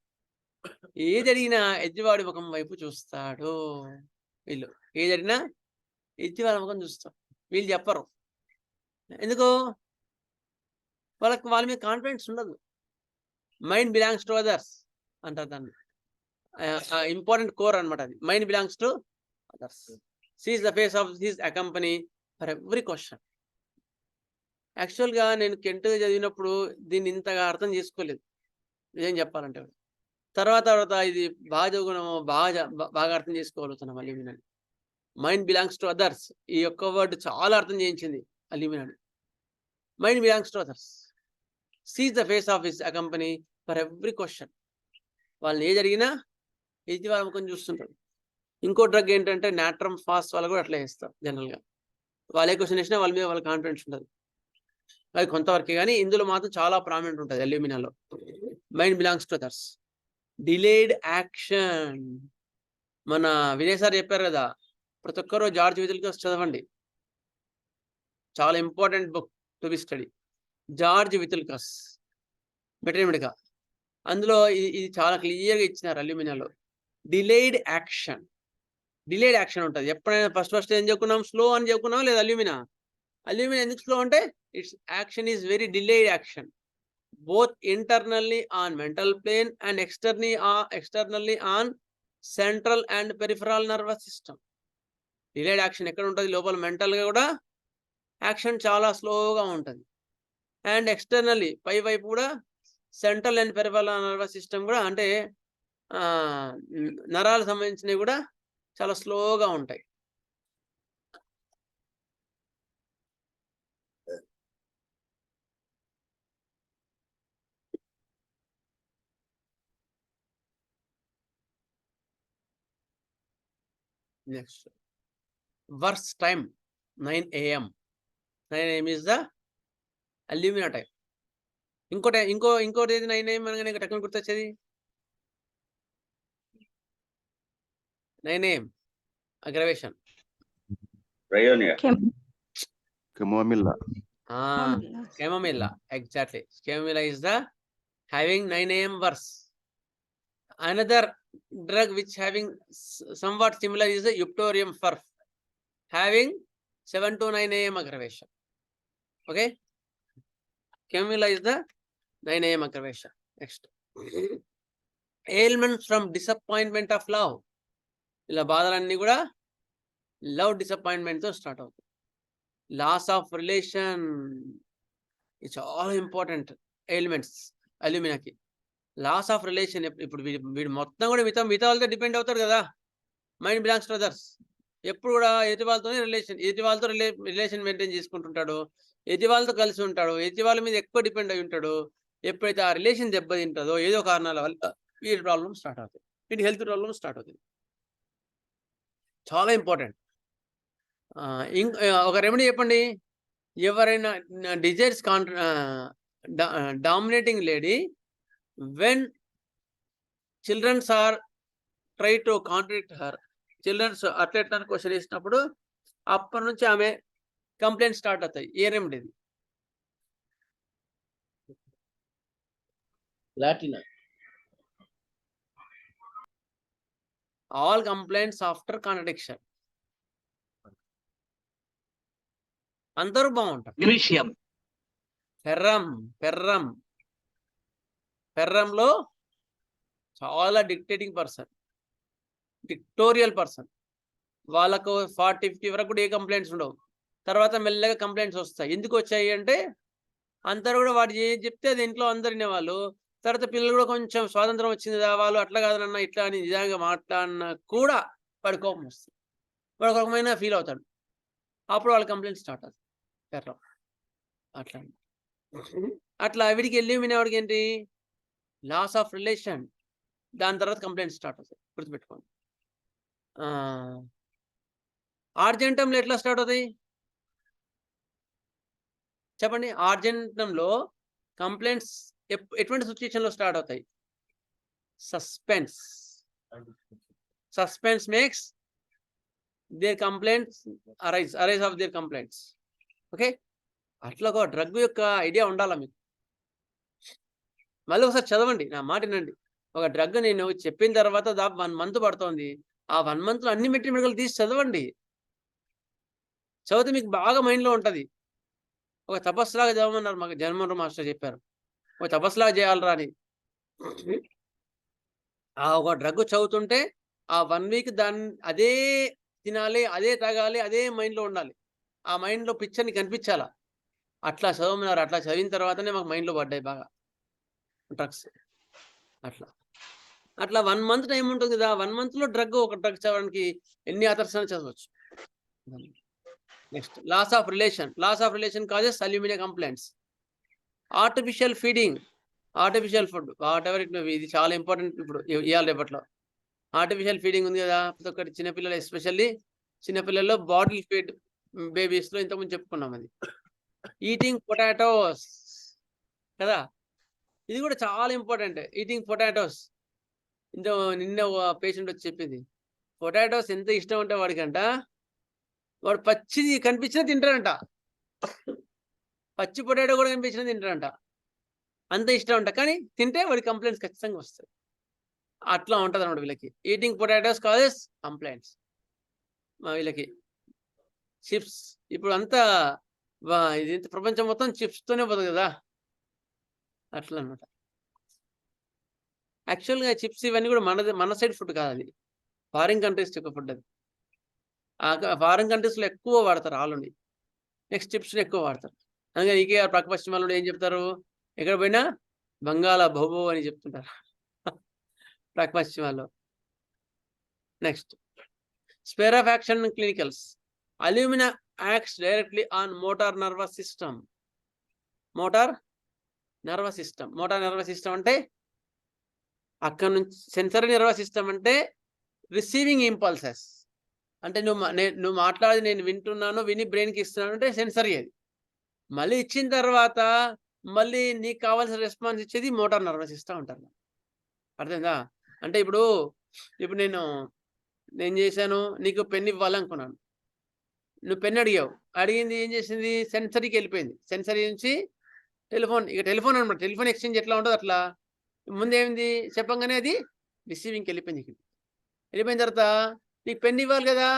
ఏది అడిగినా ఎజ్జివాడి ముఖం వైపు చూస్తాడు. వీళ్ళు ఏది అడిగినా ఎజ్జివాడి ముఖం చూస్తాడు. వీళ్ళు చెప్పరు, ఎందుకు? వాళ్ళ మీద కాన్ఫిడెన్స్ ఉండదు. మైండ్ బిలాంగ్స్ టు అదర్స్ అంటారు దాన్ని. ఇంపార్టెంట్ కోర్ అనమాట అది. Mind belongs to others. Sees the face of his accompany for every question. యాక్చువల్గా నేను కెంట్ చదివినప్పుడు దీన్ని ఇంతగా అర్థం చేసుకోలేదు, ఏం చెప్పాలంటే. తర్వాత ఇది బాగా చదువుకున్నాము, బాగా అర్థం చేసుకోగలుగుతున్నాం అల్యూమినాని. మైండ్ బిలాంగ్స్ టు అదర్స్, ఈ యొక్క వర్డ్ చాలా అర్థం చేయించింది అల్యూమినాని. Mind belongs to others. Sees the face of his accompany for every question. వాళ్ళని ఏది అడిగినా ఇది వాళ్ళ ముఖం చూస్తుంటారు. ఇంకో డ్రగ్ ఏంటంటే నాట్రమ్ ఫాస్ట్ వాళ్ళు కూడా అట్లా చేస్తారు జనరల్గా. వాళ్ళే క్వశ్చన్ వేసినా వాళ్ళ మీద వాళ్ళ కాన్ఫిడెన్స్ ఉండదు, అది కొంతవరకే. కానీ ఇందులో మాత్రం చాలా ప్రామినెంట్ ఉంటుంది అల్యూమినాలో. Mind belongs to others. Delayed action. మన వినయ్ సార్ చెప్పారు కదా, ప్రతి ఒక్కరూ జార్జ్ వితిల్కస్ చదవండి, చాలా important book to be study. George Vithoulkas materia medica, అందులో ఇది చాలా క్లియర్గా ఇచ్చినారు అల్యూమినాలో. డిలేడ్ యాక్షన్ ఉంటుంది. ఎప్పుడైనా ఫస్ట్ ఏం చెప్పుకున్నాం? స్లో అని చెప్పుకున్నాం లేదా? అల్యూమినా ఎందుకు స్లో అంటే it's action is very delayed action, both internally on mental plane and externally on central and peripheral nervous system. Delayed action ఎక్కడ ఉంటుంది? లోపల మెంటల్ గా కూడా యాక్షన్ చాలా స్లోగా ఉంటుంది, అండ్ ఎక్స్టర్నల్లీ పై వైపు కూడా central and peripheral nervous system కూడా, అంటే నరాలకు సంబంధించినవి కూడా చాలా స్లోగా ఉంటాయి. Next worse time 9 AM. 9 AM is the alumina time. ఇంకోటి ఏది 9 AM అనగానే టెక్నిక్ గుర్తొచ్చేది? 9 AM aggravation. Chamomilla. Exactly. Chamomilla is the having 9 AM verse. Another drug which having somewhat similar is the Euptorium furf, having 7 to 9 AM aggravation. Okay, Chamomilla is the 9 AM aggravation. Next, ailments from disappointment of love. ఇలా బాధలన్నీ కూడా love disappointment తో start అవుతుంది. Loss of relation, ఇది చాలా important elements అల్యూమినాకి. Loss of relation, ఇప్పుడు వీడు మొత్తం కూడా మిగతా వాళ్ళతో డిపెండ్ అవుతాడు కదా. Mind belongs to others. ఎప్పుడు కూడా ఎదుటి వాళ్ళతోనే రిలేషన్ మెయింటైన్ చేసుకుంటుంటాడు, ఎదుటి వాళ్ళతో కలిసి ఉంటాడు, ఎదుటి వాళ్ళ మీద ఎక్కువ డిపెండ్ అయి ఉంటాడు. ఎప్పుడైతే ఆ రిలేషన్ దెబ్బతింటుందో ఏదో కారణాల వల్ల వీడి ప్రాబ్లమ్ స్టార్ట్ అవుతుంది, వీడి హెల్త్ ప్రాబ్లమ్ స్టార్ట్ అవుతుంది. చాలా ఇంపార్టెంట్. ఒక రెమెడీ చెప్పండి. ఎవరైనా desires dominating lady when childrens are try to contract her, childrens అట్లా క్వశ్చన్ వేసినప్పుడు అప్పటి నుంచి ఆమె కంప్లైంట్ స్టార్ట్ అవుతాయి. ఏ remedy? Platina. All complaints after contradiction. అందరూ బాగుంటారు. గ్రీషియం. పెర్రంలో చాలా డిక్టేటింగ్ పర్సన్, డిక్టోరియల్ పర్సన్. వాళ్ళకు 40-50 వరకు కూడా ఏ కంప్లైంట్స్ ఉండవు. తర్వాత మెల్లగా కంప్లైంట్స్ వస్తాయి. ఎందుకు వచ్చాయి అంటే అందరూ కూడా వాడు ఏది చెప్తే అది ఇంట్లో అందరు వినేవాళ్ళు. తర్వాత పిల్లలు కూడా కొంచెం స్వాతంత్రం వచ్చింది కదా, వాళ్ళు అట్లా కాదనన్నా ఇట్లా అని నిజంగా మాట్లాడినా కూడా వాడి కోపం వస్తుంది. వాడు ఒక రకమైన ఫీల్ అవుతాడు. అప్పుడు వాళ్ళ కంప్లైంట్ స్టార్ట్ అవుతుంది. పెర్రం అట్లా వీడికి ఎల్యూమినా వాడికి ఏంటి? Loss of relation. దాని తర్వాత కంప్లైంట్ స్టార్ట్ అవుతాయి. గుర్తుపెట్టుకోండి. ఆర్జెంటంలో ఎట్లా స్టార్ట్ అవుతాయి చెప్పండి? ఆర్జెంటంలో కంప్లైంట్స్ ఎటువంటి సిచ్యుయేషన్లో స్టార్ట్ అవుతాయి? Suspense makes their complaints arise of their complaints. Okay, అట్లా ఒక డ్రగ్ యొక్క ఐడియా ఉండాలా మీకు. మళ్ళీ ఒకసారి చదవండి, నా మాట వినండి. ఒక డ్రగ్ నేను చెప్పిన తర్వాత 1 month పడుతోంది. ఆ 1 monthలో అన్ని మెటీరియల్ తీసి చదవండి. చదివితే మీకు బాగా మైండ్లో ఉంటుంది. ఒక తపస్సులాగా చదవమన్నారు మాకు జన్మన్ మాస్టర్ చెప్పారు. ఒక తపస్సులాగా చేయాలరా అని. ఆ ఒక డ్రగ్ చదువుతుంటే ఆ 1 week దాన్ని అదే తినాలి, అదే తాగాలి, అదే మైండ్లో ఉండాలి. ఆ మైండ్లో పిక్చర్ని కనిపించాలా. అట్లా చదవమన్నారు. అట్లా చదివిన తర్వాతనే మాకు మైండ్లో పడ్డాయి బాగా డ్రగ్స్. అట్లా 1 month టైం ఉంటుంది కదా. 1 monthలో ఒక డ్రగ్ చదవడానికి ఎన్ని ఆథర్స్ చదవచ్చు. Next loss of relation causes aluminium complaints. Artificial feeding, artificial food, whatever it may be, ఇది చాలా ఇంపార్టెంట్ ఇప్పుడు ఇవాళ రేపట్లో. ఆర్టిఫిషియల్ ఫీడింగ్ ఉంది కదా. ప్రతి ఒక్కటి చిన్నపిల్లలు, ఎస్పెషల్లీ చిన్నపిల్లల్లో బాటిల్ ఫీడ్ బేబీస్లో ఇంతకుముందు చెప్పుకున్నాం. అది ఈటింగ్ పొటాటోస్ కదా, ఇది కూడా చాలా ఇంపార్టెంట్. Eating potatoes. నిన్న పేషెంట్ వచ్చి చెప్పింది, పొటాటోస్ ఎంత ఇష్టం అంటే వాడికంట, వాడు పచ్చిది కనిపించినా తింటాడంట. పచ్చి పొటాటో కూడా కనిపించినా తింటాడంట. అంత ఇష్టం అంట. కానీ తింటే వాడి కంప్లైంట్స్ ఖచ్చితంగా వస్తాయి. అట్లా ఉంటుంది అన్నమాట వీళ్ళకి. Eating potatoes causes complaints. వీళ్ళకి చిప్స్ ఇప్పుడు అంతా ఇది ప్రపంచం మొత్తం చిప్స్తోనే పోతుంది కదా. అట్లా అనమాట. యాక్చువల్గా చిప్స్ ఇవన్నీ కూడా మన సైడ్ ఫుడ్ కాదు, అది ఫారిన్ కంట్రీస్ యొక్క ఫుడ్. అది ఫారిన్ కంట్రీస్లో ఎక్కువ వాడతారు ఆలుని. నెక్స్ట్ చిప్స్ని ఎక్కువ వాడతారు. అందుకని ఈకే ప్రక్క పశ్చిమాలలో ఏం చెప్తారు? ఎక్కడ పోయినా బంగాళ భోబో అని చెప్తుంటారు ప్రక్క పశ్చిమాల్లో. Next sphere of action clinicals. Alumina acts directly on motor nervous system. Motor nervous system అంటే అక్కడ నుంచి సెన్సరీ నర్వస్ సిస్టమ్ అంటే రిసీవింగ్ ఇంపల్సెస్. అంటే నువ్వు మాట్లాడేది నేను వింటున్నాను, విని బ్రెయిన్కి ఇస్తున్నాను అంటే సెన్సరీ. అది మళ్ళీ ఇచ్చిన తర్వాత మళ్ళీ నీకు కావాల్సిన రెస్పాన్స్ ఇచ్చేది మోటార్ నర్వస్ సిస్టమ్ అంటారు. అర్థమైందా? అంటే ఇప్పుడు నేను చేశాను, నీకు పెన్ ఇవ్వాలనుకున్నాను. నువ్వు పెన్ అడిగింది ఏం చేసింది? సెన్సరీకి వెళ్ళిపోయింది. సెన్సరీ నుంచి టెలిఫోన్ అనమాట. టెలిఫోన్ ఎక్స్చేంజ్ ఎట్లా ఉంటుంది అట్లా. ముందేమింది చెప్పంగానే అది రిసీవింగ్కి వెళ్ళిపోయింది. వెళ్ళిపోయిన తర్వాత నీకు పెన్ ఇవ్వాలి కదా,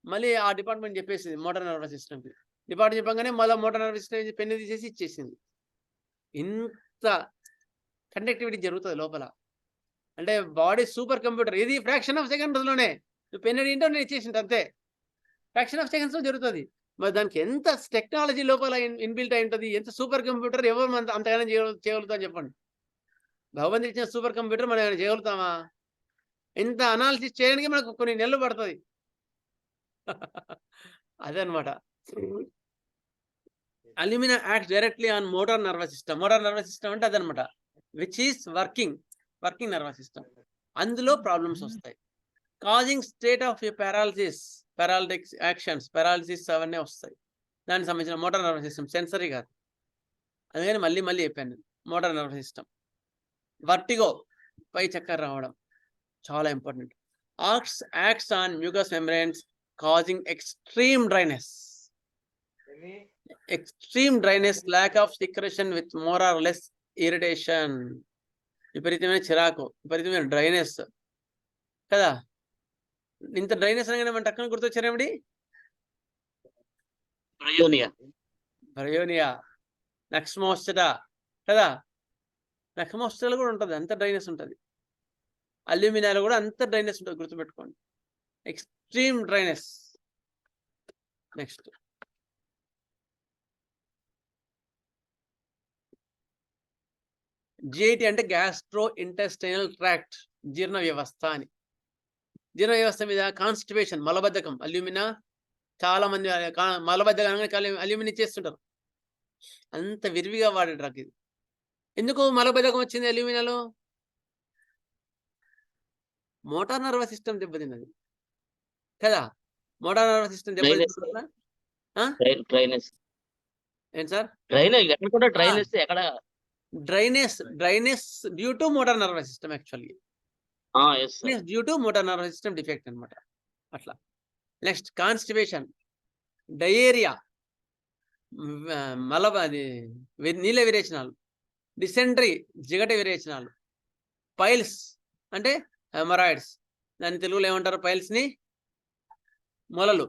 మళ్ళీ ఆ డిపార్ట్మెంట్ చెప్పేసింది మోటార్ నర్వస్ సిస్టమ్కి. డిపార్ట్మెంట్ చెప్పంగానే మళ్ళీ మోటార్ నర్వస్ సిస్టమ్ పెన్ తీసేసి ఇచ్చేసింది. ఇంత కండక్టివిటీ జరుగుతుంది లోపల. అంటే బాడీ సూపర్ కంప్యూటర్. ఇది ఫ్రాక్షన్ ఆఫ్ సెకండ్స్లోనే నువ్వు పెన్ అడిగింటే నేను ఇచ్చేసింది. అంతే, ఫ్రాక్షన్ ఆఫ్ సెకండ్స్లో జరుగుతుంది. మరి దానికి ఎంత టెక్నాలజీ లోపల ఇన్బిల్ట్ అయి ఉంటుంది, ఎంత సూపర్ కంప్యూటర్. ఎవరు మన అంతగానే చేయగలుగుతాం చెప్పండి? భగవంతుడు ఇచ్చిన సూపర్ కంప్యూటర్ మనం ఏమైనా చేయగలుగుతామా? ఇంత అనాలిసిస్ చేయడానికి మనకు కొన్ని నెలలు పడుతుంది. అదనమాట. Alumina acts directly on motor nervous system. Motor nervous system అంటే అదనమాట, which is working nervous system. అందులో ప్రాబ్లమ్స్ వస్తాయి. Causing state of paralysis, paralytics actions, paralysis అవన్నీ వస్తాయి. దానికి సంబంధించిన మోటార్ నర్వస్ సిస్టమ్, సెన్సరీ కాదు. అందుకని మళ్ళీ మళ్ళీ చెప్పాను నేను. Motor nervous system. వర్టిగో, పై చక్కర రావడం చాలా important. Acts on mucous membranes causing extreme dryness. Extreme dryness, lack of secretion with more or less irritation. విపరీతమైన చిరాకు, విపరీతమైన డ్రైనెస్ కదా. ఇంత డ్రైనెస్ అనగానే మన టక్కన గుర్తొచ్చారేమిటి? బ్రయోనియా, నక్స్మోస్టా కదా. నక్స్మోస్టాలో కూడా ఉంటుంది, అంత డ్రైనెస్ ఉంటుంది. అల్యూమినాలో కూడా అంత డ్రైనెస్ ఉంటుంది, గుర్తుపెట్టుకోండి. Extreme dryness. నెక్స్ట్ GIT అంటే గ్యాస్ట్రో ఇంటెస్టైనల్ ట్రాక్ట్, జీర్ణ వ్యవస్థ అని. జీర్ణ వ్యవస్థ మీద కాన్స్టిపేషన్, మలబద్ధకం. అల్యూమినా చాలా మంది మలబద్ధకాన్ని అల్యూమినా చేస్తుంటారు. అంత విరివిగా వాడే డ్రగ్ ఇది. ఎందుకు మలబద్ధకం వచ్చింది అల్యూమినాలో? మోటార్ నర్వస్ సిస్టమ్ దెబ్బతిన్నది కదా. మోటార్ నర్వస్ సిస్టమ్ దెబ్బతిన్న ఏంటి sir? Dryness due to motor nervous system. Actually due to motor nervous system defect అనమాట. అట్లా. నెక్స్ట్ కాన్స్టిపేషన్, డయేరియా, అది నీళ్ళ విరేచనాలు, డిసెంట్రీ, జిగట విరేచనాలు, పైల్స్ అంటే హెమరాయిడ్స్. దాని తెలుగులో ఏమంటారు? పైల్స్ ని మొలలు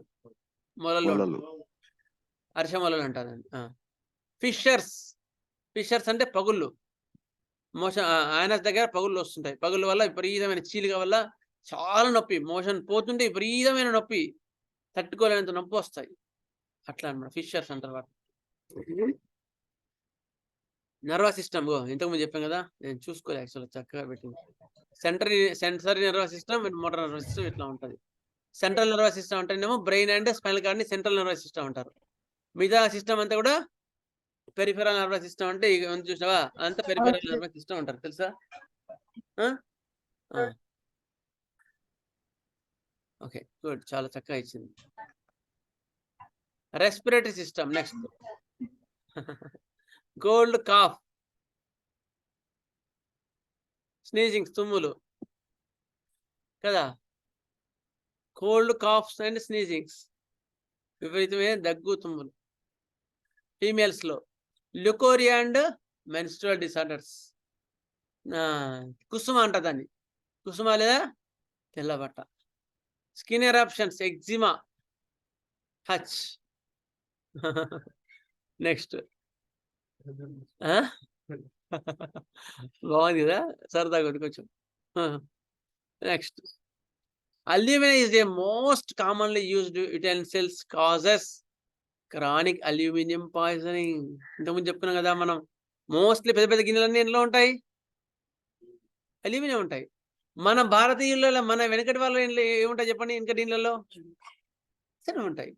అర్షమొలలు అంటారు. ఫిషర్స్ అంటే పగుళ్ళు. మోషన్ ఆయనస్ దగ్గర పగుళ్ళు వస్తుంటాయి. పగుళ్ళ వల్ల విపరీతమైన చీలిక వల్ల చాలా నొప్పి, మోషన్ పోతుంటే విపరీతమైన నొప్పి, తట్టుకోలేనంత నొప్పి వస్తాయి. అట్లా అన్నమాట. ఫిషర్స్ అంటారు వాటి. నర్వస్ సిస్టమ్ ఇంతకుముందు చెప్పాం కదా, నేను చూసుకోలే యాక్చువల్గా, చక్కగా పెట్టింది. Sensory nervous system, motor nervous system ఇట్లా ఉంటుంది. సెంట్రల్ నర్వస్ సిస్టమ్ అంటేనేమో బ్రెయిన్ అండ్ స్పైనల్ కార్డ్ ని సెంట్రల్ నర్వస్ సిస్టమ్ అంటారు. మిగతా సిస్టమ్ అంతా కూడా పెరిఫెరల్ నర్వస్ సిస్టమ్. అంటే చూసావా, అంతా పెరిఫెరల్ నర్వస్ సిస్టమ్ అంటారు, తెలుసా? ఓకే, గుడ్, చాలా చక్కగా ఇచ్చింది. Respiratory system. Next cold, cough, sneezing, తుమ్ములు కదా. కోల్డ్, కాఫ్స్ అండ్ స్నీజింగ్స్, విపరీతమైన దగ్గు, తుమ్ములు. ఫీమేల్స్ లో ల్యూకోరియా అండ్ మెన్స్ట్రువల్ డిసార్డర్స్. కుసుమ అంట దాన్ని, కుసుమ లేదా తెల్లబట్ట. స్కిన్ ఎరప్షన్స్, ఎగ్జిమా, హచ్. నెక్స్ట్ బాగుంది కదా, సరదాగా కొంచెం. Next alumina is a most commonly used utensils causes chronic aluminum poisoning. ఇంతకుముందు చెప్పుకున్నాం కదా మనం, మోస్ట్లీ పెద్ద పెద్ద గిన్నెలన్నీ ఎందులో ఉంటాయి? అల్యూమినియం ఉంటాయి. మన భారతీయులలో, మన వెనకటి వాళ్ళ ఇంట్లో ఏముంటాయి చెప్పండి? వెనకటి ఇళ్ళలో సరే ఉంటాయి.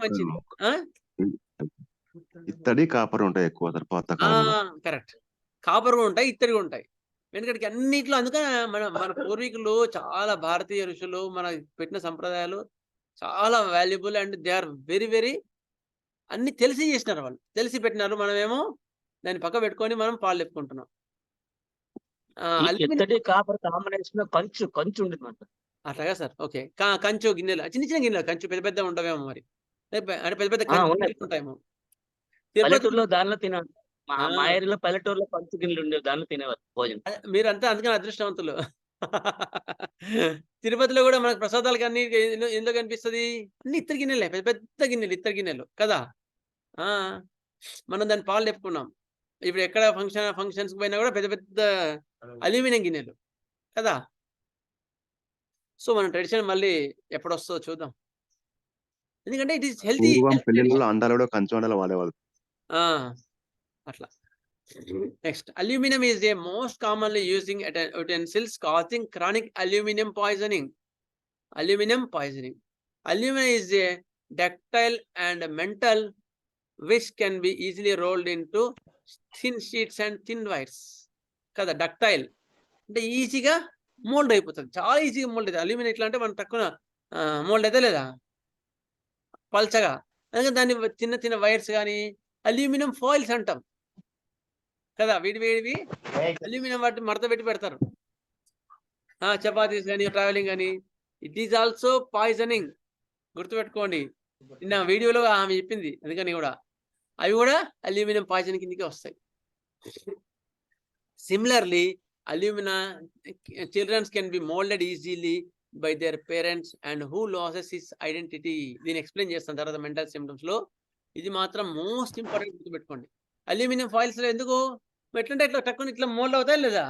మంచిది. ఇత్తడి, కాపర్ ఉంటాయి ఎక్కువ పాత కాలంలో. కరెక్ట్. కాపర్ కూడా ఉంటాయి, ఇత్తడి కూడా ఉంటాయి. వెనకటికి అన్నిట్లో. అందుకని మన పూర్వీకులు, చాలా భారతీయ ఋషులు మన పెట్టిన సంప్రదాయాలు చాలా valuable and they are very very అన్ని తెలిసి చేసినారు వాళ్ళు, తెలిసి పెట్టినారు. మనమేమో దాన్ని పక్క పెట్టుకొని మనం పాలు చెప్పుకుంటున్నాం. కాపర్ కాంబినేషన్ కంచు ఉంటుంది అట్లాగా సార్. ఓకే, కంచు గిన్నెలు, చిన్న చిన్న గిన్నెలు, కంచు పెద్ద పెద్ద ఉండవేమో మరి, అంటే పెద్ద పెద్ద ఉంటాయేమో. పల్లెటూరులో దానిలో తినాలి. మా ఏరియాలో పల్లెటూరులో కంచు గిన్నెలు ఉండేవి, దానిలో తినేవారు భోజనం. మీరంతా అందుకని అదృష్టవంతులు. తిరుపతిలో కూడా మనకు ప్రసాదాలకు అన్ని ఎందులో కనిపిస్తుంది? అన్ని ఇత్తడి గిన్నెలే, పెద్ద పెద్ద గిన్నెలు, ఇత్తడి గిన్నెలు కదా. మనం దాన్ని పాలు చెప్పుకున్నాం. ఇప్పుడు ఎక్కడ ఫంక్షన్స్ పోయినా కూడా పెద్ద పెద్ద అల్యూమినియం గిన్నెలు కదా. సో మన ట్రెడిషన్ మళ్ళీ ఎప్పుడు వస్తుందో చూద్దాం, ఎందుకంటే ఇట్ ఈస్ హెల్తీ. పెళ్లిళ్ళలో అండాలు కూడా కంచు అండాలు వాడేవాళ్ళు. అట్లా. Next aluminium is a most commonly using utensils causing chronic aluminum poisoning. Aluminum poisoning. Aluminum is a ductile and metal which can be easily rolled into thin sheets and thin wires కదా. Ductile అంటే ఈజీగా mould అయిపోతుంది. చాలా ఈజీగా mould అవుతుంది. Aluminium ఎట్లా అంటే మనం తక్కువ మోల్డ్ అయితే లేదా పల్చగా. అందుకని దాన్ని చిన్న చిన్న వైర్స్ కానీ అల్యూమినియం ఫాయిల్స్ అంటాం కదా, వేడివి అల్యూమినియం వాటిని మడత పెట్టి పెడతారు. చపాతీస్ కానీ ట్రావెలింగ్ కానీ. ఇట్ ఈజ్ ఆల్సో పాయిజనింగ్, గుర్తుపెట్టుకోండి. నిన్న వీడియోలో ఆమె చెప్పింది, అందుకని కూడా అవి కూడా అల్యూమినియం పాయిజన్ కిందకి వస్తాయి. Similarly alumina childrens can be moulded easily by their parents and who loses his identity. దీన్ని ఎక్స్ప్లెయిన్ చేస్తాను తర్వాత మెంటల్ సిమ్టమ్స్ లో. ఇది మాత్రం మోస్ట్ ఇంపార్టెంట్, గుర్తుపెట్టుకోండి. అల్యూమినియం ఫాయిల్స్ లో ఎందుకు ఎట్లంటే ఇట్లా టక్కుని ఇట్లా మోల్డ్ అవుతాయి లేదా,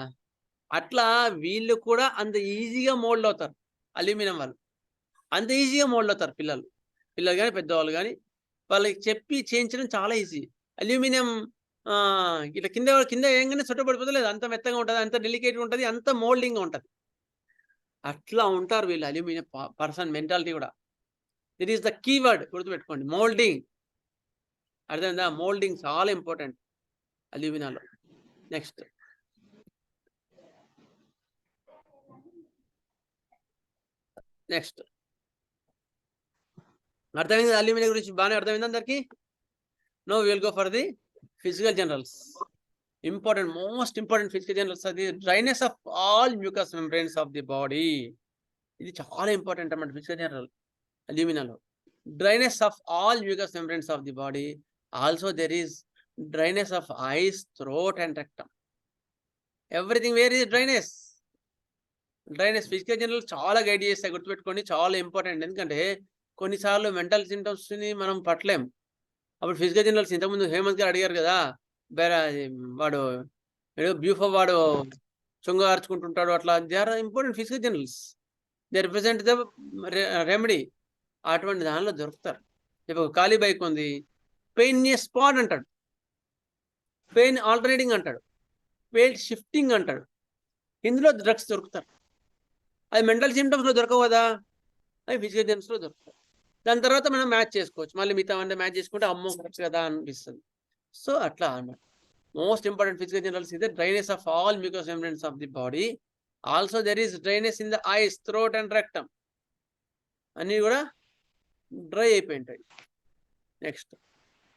అట్లా వీళ్ళు కూడా అంత ఈజీగా మోల్డ్ అవుతారు. అల్యూమినియం వాళ్ళు అంత ఈజీగా మోల్డ్ అవుతారు. పిల్లలు కానీ పెద్దవాళ్ళు కానీ వాళ్ళకి చెప్పి చేయించడం చాలా ఈజీ. అల్యూమినియం ఇట్లా కింద ఏంగానే చుట్టపడిపోతలేదు, అంత మెత్తగా ఉంటుంది, అంత డెలికేట్గా ఉంటుంది, అంత మోల్డింగ్గా ఉంటుంది. అట్లా ఉంటారు వీళ్ళు అల్యూమినియం పర్సన్ మెంటాలిటీ కూడా. దిట్ ఈస్ ద కీవర్డ్, గుర్తుపెట్టుకోండి. మోల్డింగ్, అర్థమైందా? మోల్డింగ్ చాలా ఇంపార్టెంట్ అల్యూమినాలో. నెక్స్ట్ అర్థమైంది అల్యూమినియం గురించి బాగానే అర్థమైంది అందరికి. Now will go for the physical generals. Important, most important physical generals అది dryness of all mucous membranes of the body. ఇది చాలా ఇంపార్టెంట్ అన్నమాట ఫిజికల్ జనరల్ అల్యూమినాలో. Dryness of all mucous membranes of the body. Also there is dryness of eyes, throat and rectum. Everything where is dryness. Physical general చాలా guide చేస్తాయి, గుర్తుపెట్టుకోండి. చాలా important. ఎందుకంటే కొన్నిసార్లు మెంటల్ సింటమ్స్ని మనం పట్టలేం. అప్పుడు ఫిజికల్ జనరల్స్ ఇంతకుముందు హేమంత్ గారు అడిగారు కదా, వాడు బ్యూఫో వాడు చొంగ ఆర్చుకుంటుంటాడు అట్లా. They are important physical generals. They represent the remedy. అటువంటి దానిలో దొరుకుతారు. ఇప్పుడు ఖాళీ బైక్ ఉంది, పెయిన్ స్పాట్ అంటాడు, పెయిన్ ఆల్టర్నేటింగ్ అంటాడు, పెయిన్ షిఫ్టింగ్ అంటాడు. ఇందులో డ్రగ్స్ దొరుకుతారు. అది మెంటల్ సిమ్టమ్స్లో దొరకవు కదా, అవి ఫిజికల్ జనరల్స్లో దొరుకుతాయి. దాని తర్వాత మనం మ్యాచ్ చేసుకోవచ్చు. మళ్ళీ మిగతా అంటే మ్యాచ్ చేసుకుంటే అమ్మో కరెక్ట్ కదా అనిపిస్తుంది. సో అట్లా అన్నమాట. మోస్ట్ ఇంపార్టెంట్ ఫిజికల్ జనరల్స్ ఇదే dryness of all mucous membranes of the body. Also there is dryness in the ice, throat and rectum. అన్నీ కూడా డ్రై అయిపోయి ఉంటాయి. Next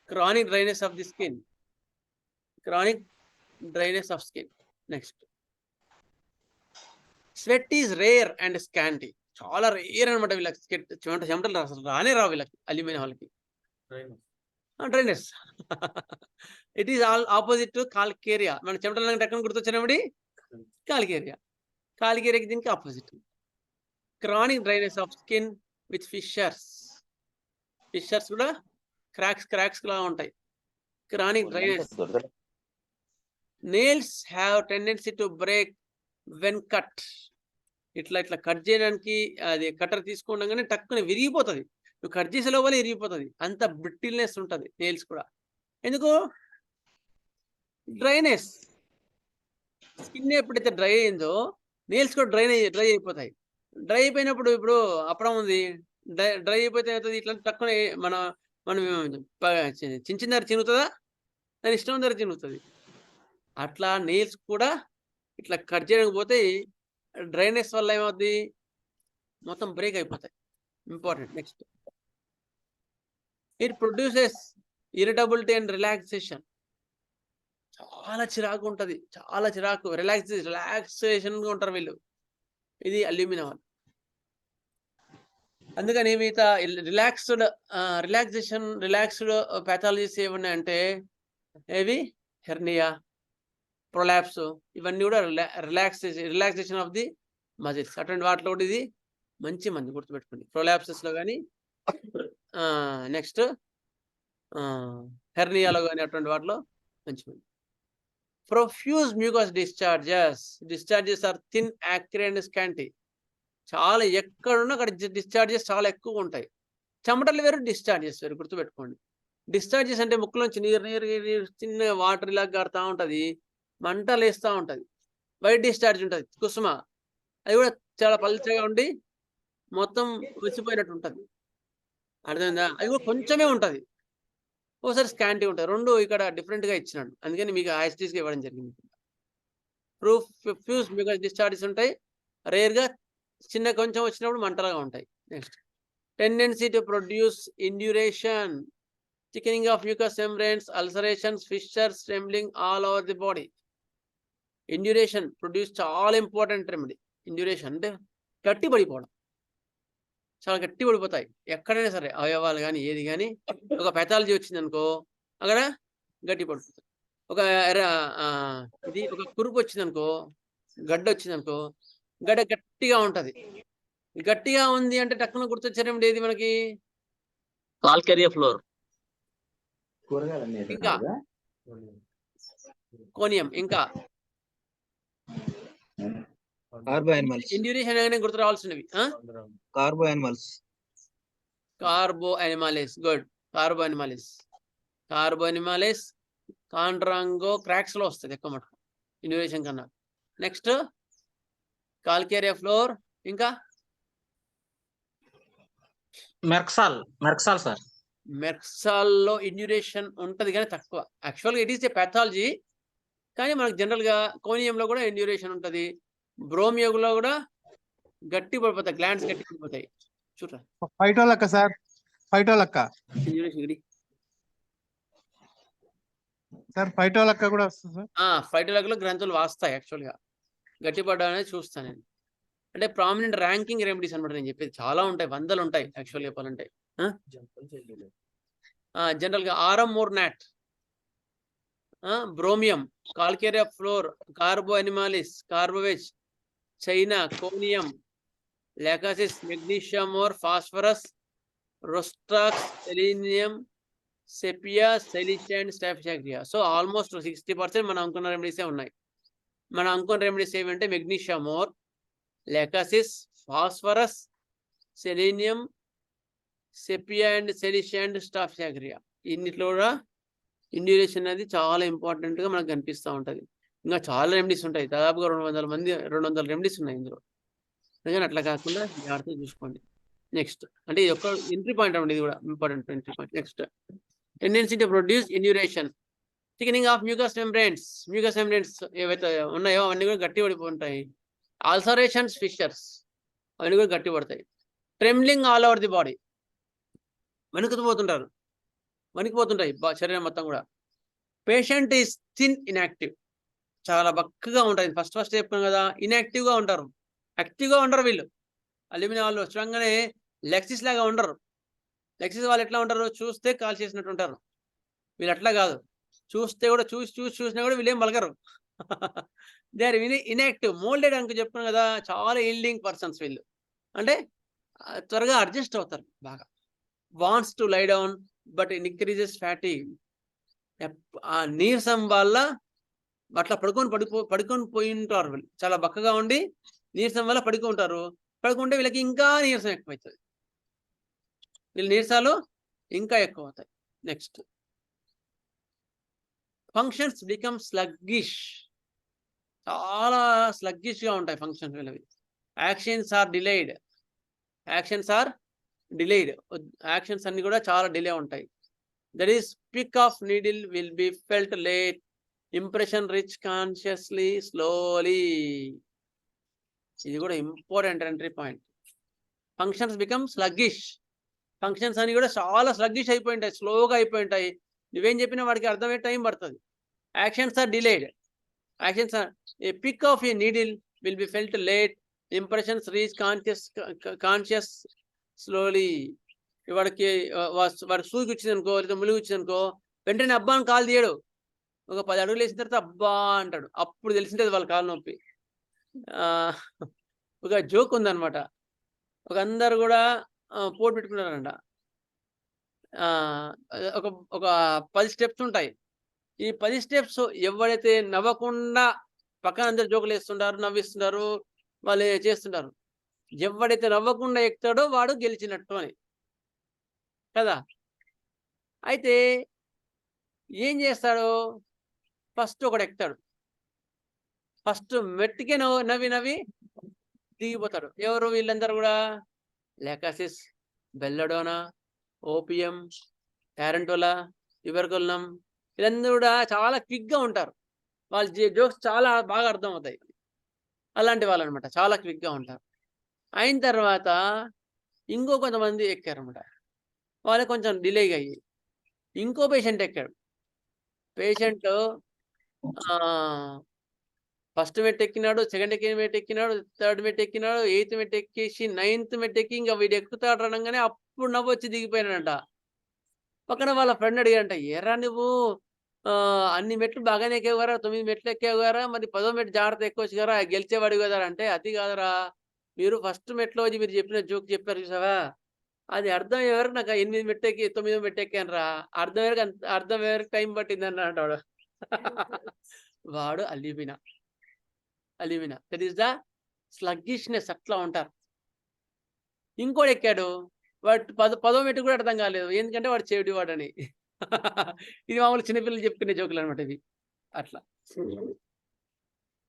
chronic dryness of the skin. Next sweat is rare and scanty. చాలా rare అనమాట వీళ్ళకి. చెమటలు అసలు రానే రావు వీళ్ళకి, అల్యూమినియం వాళ్ళకి. Dryness it is all opposite to calcarea. మన చెమటలు ఎక్కడ గుర్తొచ్చినప్పుడు కాల్కేరియాకి దీనికి opposite. Chronic dryness of skin with fissures కూడా క్రాక్స్ లా ఉంటాయి. Chronic dryness. Nails have tendency to break when cut. ఇట్లా కట్ చేయడానికి అది కట్టర్ తీసుకుండగానే టక్కున విరిగిపోతుంది. నువ్వు కట్ చేసే లోపల విరిగిపోతుంది. అంత బ్రిటిల్నెస్ ఉంటుంది నెయిల్స్ కూడా. ఎందుకు? డ్రైనెస్. స్కిన్ ఎప్పుడైతే డ్రై అయిందో నెయిల్స్ కూడా డ్రై అయిపోతాయి. డ్రై అయిపోయినప్పుడు ఇప్పుడు అప్పడం ఉంది, డ్రై అయిపోతే అవుతుంది. ఇట్లా తక్కువ మనం చిన్న ధర చినుగుతుందా, దాని ఇష్టం ధర చినుగుతుంది. అట్లా నెయిల్స్ కూడా ఇట్లా కట్ చేయడానికి పోతే డ్రైనెస్ వల్ల ఏమవుద్ది, మొత్తం బ్రేక్ అయిపోతాయి. Important. Next it produces irritability and relaxation. చాలా చిరాకు ఉంటుంది, చాలా చిరాకు. రిలాక్సేషన్గా ఉంటారు వీళ్ళు. ఇది అల్యూమినియం వాళ్ళు. అందుకని మిగతా రిలాక్స్డ్ ప్యాథాలజీస్ ఏమున్నాయంటే ఏవి హెర్నియా, ప్రొలాప్స్, ఇవన్నీ కూడా రిలాక్సేషన్ ఆఫ్ ది మజిల్స్. అటువంటి వాటిలో కూడా ఇది మంచి మంది, గుర్తుపెట్టుకోండి. ప్రొలాప్సెస్లో కానీ నెక్స్ట్ హెర్నియాలో కానీ అటువంటి వాటిలో మంచి మంది. Profuse mucous discharges or thin, acrid and scanty. చాలా ఎక్కడున్నా అక్కడ డిశ్చార్జెస్ చాలా ఎక్కువ ఉంటాయి. చెమటలు వేరు, డిశ్చార్జెస్ వేరు, గుర్తుపెట్టుకోండి. డిశ్చార్జెస్ అంటే ముక్కులోంచి నీరు చిన్న వాటర్ ఇలా గారుతూ ఉంటుంది, మంటలు వేస్తూ ఉంటుంది. వైట్ డిశ్చార్జ్ ఉంటుంది, కుసుమ, అది కూడా చాలా పల్చగా ఉండి మొత్తం విసిపోయినట్టు ఉంటుంది. అర్థమైందా? అది కూడా కొంచెమే ఉంటుంది. ఓసారి స్కాంటీ ఉంటుంది. రెండు ఇక్కడ డిఫరెంట్గా ఇచ్చినాడు, అందుకని మీకు ఐఎస్టీస్గా ఇవ్వడం జరిగింది. ప్రొఫ్యూజ్ మ్యూకస్ డిశ్చార్జెస్ ఉంటాయి, రేర్గా చిన్న కొంచెం వచ్చినప్పుడు మంటలుగా ఉంటాయి. Next tendency to produce induration, thickening of mucous membranes, ulcerations, fissures, trembling all over the body. Induration produce చాలా ఇంపార్టెంట్ రెమెడీ. ఇండ్యూరేషన్ అంటే గట్టి పడిపోవడం, చాలా గట్టి పడిపోతాయి ఎక్కడైనా సరే అవయవాలు కానీ ఏది కానీ. ఒక పెథాలజీ వచ్చింది అనుకో అక్కడ గట్టి పడిపోతుంది. ఒక ఇది ఒక కురుపు వచ్చింది అనుకో, గడ్డ వచ్చింది అనుకో, గడ్డ గట్టిగా ఉంటది. గట్టిగా ఉంది అంటే టక్కున గుర్తొచ్చే రెమెడీ ఏది మనకి? Calcarea floor. ఇంకా కోనియం, ఇంకా కార్బో యానిమల్స్. ఇండ్యూరేషన్ అనగానే గుర్తు రావాల్సినవి కార్బో యానిమల్స్. కార్బో యానిమాలిస్. గుడ్. కార్బో యానిమాలిస్, కార్బో యానిమాలిస్, కాండ్రాంగో క్రాక్స్ లో వస్తుంది ఎక్కువ మటుకు ఇండ్యూరేషన్ కన్నా. నెక్స్ట్ కాల్కేరియా ఫ్లోర్, ఇంకా మెర్క్సాల్ సార్. మెర్క్సాల్లో ఇండ్యూరేషన్ ఉంటది కానీ తక్కువ. యాక్చువల్గా ఇట్ ఈస్ ఏ పాథాలజీ, కానీ మనకు జనరల్ గా కోనియంలో కూడా ఇండ్యూరేషన్ ఉంటది. బ్రోమియోలో కూడా గట్టి పడిపోతాయి, గ్లాండ్స్ గట్టి పడిపోతాయి. చూడరా ఫైటోలక్క సార్, ఫైటోలక్క ఇండ్యూరేషన్ ఇది. సార్, ఫైటోలక్క కూడా వస్తుంది సార్. ఫైటోలకలో గ్రంథులు వాస్తాయి యాక్చువల్గా, గట్టిపడ్డా అనేది చూస్తాను నేను. అంటే ప్రామినెంట్ ర్యాంకింగ్ రెమెడీస్ అనమాట నేను చెప్పేది. చాలా ఉంటాయి, వందలు ఉంటాయి యాక్చువల్ చెప్పాలంటే. జనరల్ గా aurum mur nat, bromium, calcarea fluor, carbo animalis, carbo veg, china, conium, lachesis, magnesium ఓర్, phosphorus, rhus tox, selenium, sepia, silicea, staphisagria. So almost 60% మనం అనుకున్న రెమెడీసే ఉన్నాయి. మనం అనుకున్న రెమెడీస్ ఏమంటే మెగ్నీషియం ఓర్, lachesis, phosphorus, selenium, sepia and silicea and staphisagria. ఇన్నిట్లో కూడా ఇండ్యూరేషన్ అనేది చాలా ఇంపార్టెంట్ గా మనకు కనిపిస్తూ ఉంటది. ఇంకా చాలా రెమెడీస్ ఉంటాయి, దాదాపుగా 200 రెమెడీస్ ఉన్నాయి ఇందులో. అందుకని అట్లా కాకుండా జాగ్రత్తగా చూసుకోండి. నెక్స్ట్ అంటే ఇది ఒక ఎంట్రీ పాయింట్ అవ్వండి, ఇది కూడా important entry point. Next tendency to produce induration, thickening of mucous membranes. Mucous membranes ఏవైతే ఉన్నాయో అవన్నీ కూడా గట్టి పడిపోతాయి. అల్సరేషన్స్, ఫిషర్స్ అవన్నీ కూడా గట్టి పడతాయి. Trembling all over the body, వణికిపోతుంటాయి శరీరం మొత్తం కూడా. పేషెంట్ ఈస్ థిన్, ఇన్యాక్టివ్, చాలా బక్కగా ఉంటాయి. ఫస్ట్ చెప్పుకున్నాం కదా, ఇన్యాక్టివ్ గా ఉంటారు, యాక్టివ్ గా ఉండరు వీళ్ళు. అల్యూమినియం వాళ్ళు స్ట్రాంగ్గానే లెక్సిస్ లాగా ఉండరు. లెక్సిస్ వాళ్ళు ఎట్లా ఉంటారు, చూస్తే కాల్ చేసినట్టు ఉంటారు. వీళ్ళు అట్లా కాదు, చూస్తే కూడా చూసినా కూడా వీళ్ళు ఏం పలకరు. They are inactive. మోల్డెడ్ అనుకు చెప్పుకున్నాం కదా, చాలా ఈల్డింగ్ పర్సన్స్ వీళ్ళు. అంటే త్వరగా అడ్జస్ట్ అవుతారు బాగా. Wants to lie down but increases fatigue. ఆ నీరసం వల్ల అట్లా పడుకొని పోయి ఉంటారు వీళ్ళు. చాలా బక్కగా ఉండి నీరసం వల్ల పడుకుంటారు. పడుకుంటే వీళ్ళకి ఇంకా నీరసం ఎక్కువవుతుంది, వీళ్ళ నీరసాలు ఇంకా ఎక్కువ అవుతాయి. నెక్స్ట్ ఫంక్షన్స్ బికమ్ స్లగ్గిష్, చాలా స్లగ్గిష్ గా ఉంటాయి ఫంక్షన్స్ వీళ్ళవి. యాక్షన్స్ ఆర్ డిలేడ్, యాక్షన్స్ అన్ని కూడా చాలా డిలే ఉంటాయి. That is prick of needle will be felt late, impression reach consciously slowly. ఇది కూడా important entry point. Functions become sluggish, functions అన్ని కూడా చాలా స్లగ్గిష్ అయిపోయి ఉంటాయి, స్లోగా అయిపోయి ఉంటాయి. నువ్వేం చెప్పినా వాడికి అర్థమయ్యే టైం పడుతుంది. Actions are delayed, actions are a prick of a needle will be felt late, impressions reach conscious slowly. వాడికి సూకి వచ్చింది అనుకో, లేదా ములిగి వచ్చింది అనుకో, వెంటనే అబ్బా అని కాలు తీయడు. ఒక 10 అడుగులు వేసిన తర్వాత అబ్బా అంటాడు, అప్పుడు తెలిసింటది వాళ్ళ కాలు నొప్పి. ఒక జోక్ ఉందన్నమాట, ఒక అందరు కూడా పోటు పెట్టుకున్నారంట. ఒక 10 స్టెప్స్ ఉంటాయి. ఈ 10 స్టెప్స్ ఎవరైతే నవ్వకుండా, పక్కన అందరు జోకులు వేస్తుంటారు, నవ్విస్తుంటారు, వాళ్ళు చేస్తుంటారు. ఎవడైతే నవ్వకుండా ఎక్కుతాడో వాడు గెలిచినట్టు అని కదా. అయితే ఏం చేస్తాడు, ఫస్ట్ ఒకడు ఎక్కుతాడు, ఫస్ట్ మెట్టికే నవ్వి దిగిపోతాడు. ఎవరు వీళ్ళందరూ కూడా? లాకాసిస్, బెల్లడోనా, ఓపియం, టారెంటోలా, ట్యూబర్కులం, వీళ్ళందరూ కూడా చాలా క్విక్గా ఉంటారు. వాళ్ళ జోక్స్ చాలా బాగా అర్థం అవుతాయి. అలాంటి వాళ్ళు అనమాట, చాలా క్విక్గా ఉంటారు. అయిన తర్వాత ఇంకో కొంతమంది ఎక్కారనమాట, వాళ్ళు కొంచెం డిలేగా అయ్యి ఇంకో పేషెంట్ ఎక్కాడు. పేషెంట్ ఫస్ట్ మెట్ ఎక్కినాడు, సెకండ్ మెట్ ఎక్కినాడు, థర్డ్ మెట్ ఎక్కినాడు, 8th మెట్ ఎక్కేసి 9th మెట్ ఎక్కి ఇంకా వీడు ఎక్కుతాడు అనగానే అప్పుడు నవ్వు వచ్చి దిగిపోయినాడంట. పక్కన వాళ్ళ ఫ్రెండ్ అడిగాడంట, ఏరా నువ్వు అన్ని మెట్లు బాగానే ఎక్కేవారా, 9 మెట్లు ఎక్కేవారా, మరి 10వ మెట్టు జాగ్రత్త ఎక్కొచ్చు కదా, గెలిచేవాడు కదా అంటే, అది కాదురా, మీరు ఫస్ట్ మెట్లో వచ్చి మీరు చెప్పిన జోక్ చెప్పారు చూసావా, అది అర్థం అయ్యే వరకు నాకు 8 మెట్టు ఎక్కి 9వ మెట్టు ఎక్కాను రా, అర్థం అయ్యే వరకు టైం పట్టింది అన్నాడు వాడు. వాడు alumina. That is the sluggishness, అట్లా ఉంటారు. ఇంకోటి ఎక్కాడు, వాడు 10వ మెట్టు కూడా అర్థం కాలేదు, ఎందుకంటే వాడు చెవిటివాడని. ఇది మామూలు చిన్నపిల్లలు చెప్పుకునే జోకులు అనమాట ఇవి. అట్లా.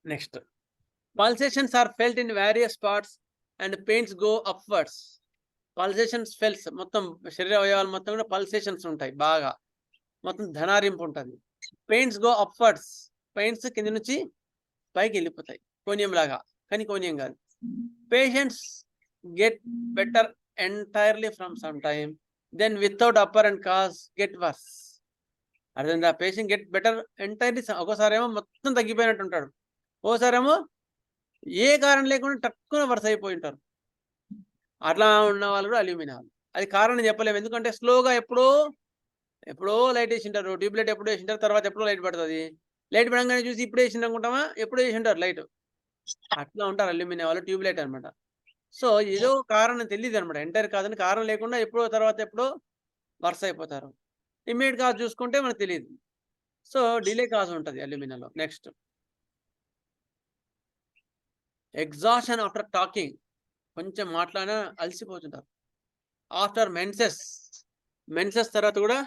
Next, pulsations are felt in various parts and pains go upwards. Pulsations fells, మొత్తం శరీర అవయవాలు మొత్తం కూడా పల్సేషన్స్ ఉంటాయి, బాగా మొత్తం ధనారింపు ఉంటుంది. పెయిన్స్ గో అప్వర్డ్స్, పెయిన్స్ కింద నుంచి పైకి వెళ్ళిపోతాయి, కోనియం లాగా, కానీ కోనియం కాదు. Patients get better entirely from some time, then without upper and cause get worse. అర్థం, ఆ పేషెంట్ గెట్ బెటర్ ఎంటైర్లీ, ఒకసారేమో మొత్తం తగ్గిపోయినట్టు ఉంటాడు, ఓసారేమో ఏ కారణం లేకుండా తక్కువ వర్స్ అయిపోయి ఉంటారు. అట్లా ఉన్న వాళ్ళు కూడా అల్యూమినా. అది కారణం చెప్పలేము, ఎందుకంటే స్లోగా ఎప్పుడో లైట్ వేసింటారు, ట్యూబ్లైట్ ఎప్పుడు వేసింటారు, తర్వాత ఎప్పుడో లైట్ పడుతుంది, లైట్ పడంగానే చూసి ఇప్పుడు వేసింది అనుకుంటామా, ఎప్పుడు వేసింటారు లైట్. అట్లా ఉంటారు అల్యూమినియం వాళ్ళు, ట్యూబ్లైట్ అనమాట. సో ఏదో కారణం తెలియదు అనమాట, ఎంటైర్ కాదని కారణం లేకుండా ఎప్పుడో తర్వాత ఎప్పుడో వర్స్ అయిపోతారు. ఇమ్మీడియట్ కాజ్ చూసుకుంటే మనకు తెలియదు, సో డిలే కాజ్ ఉంటుంది అల్యూమినియంలో. నెక్స్ట్, ఎగ్జాషన్ ఆఫ్టర్ టాకింగ్, కొంచెం మాట్లాడినా అలసిపోతుంటారు. ఆఫ్టర్ మెన్సెస్ తర్వాత కూడా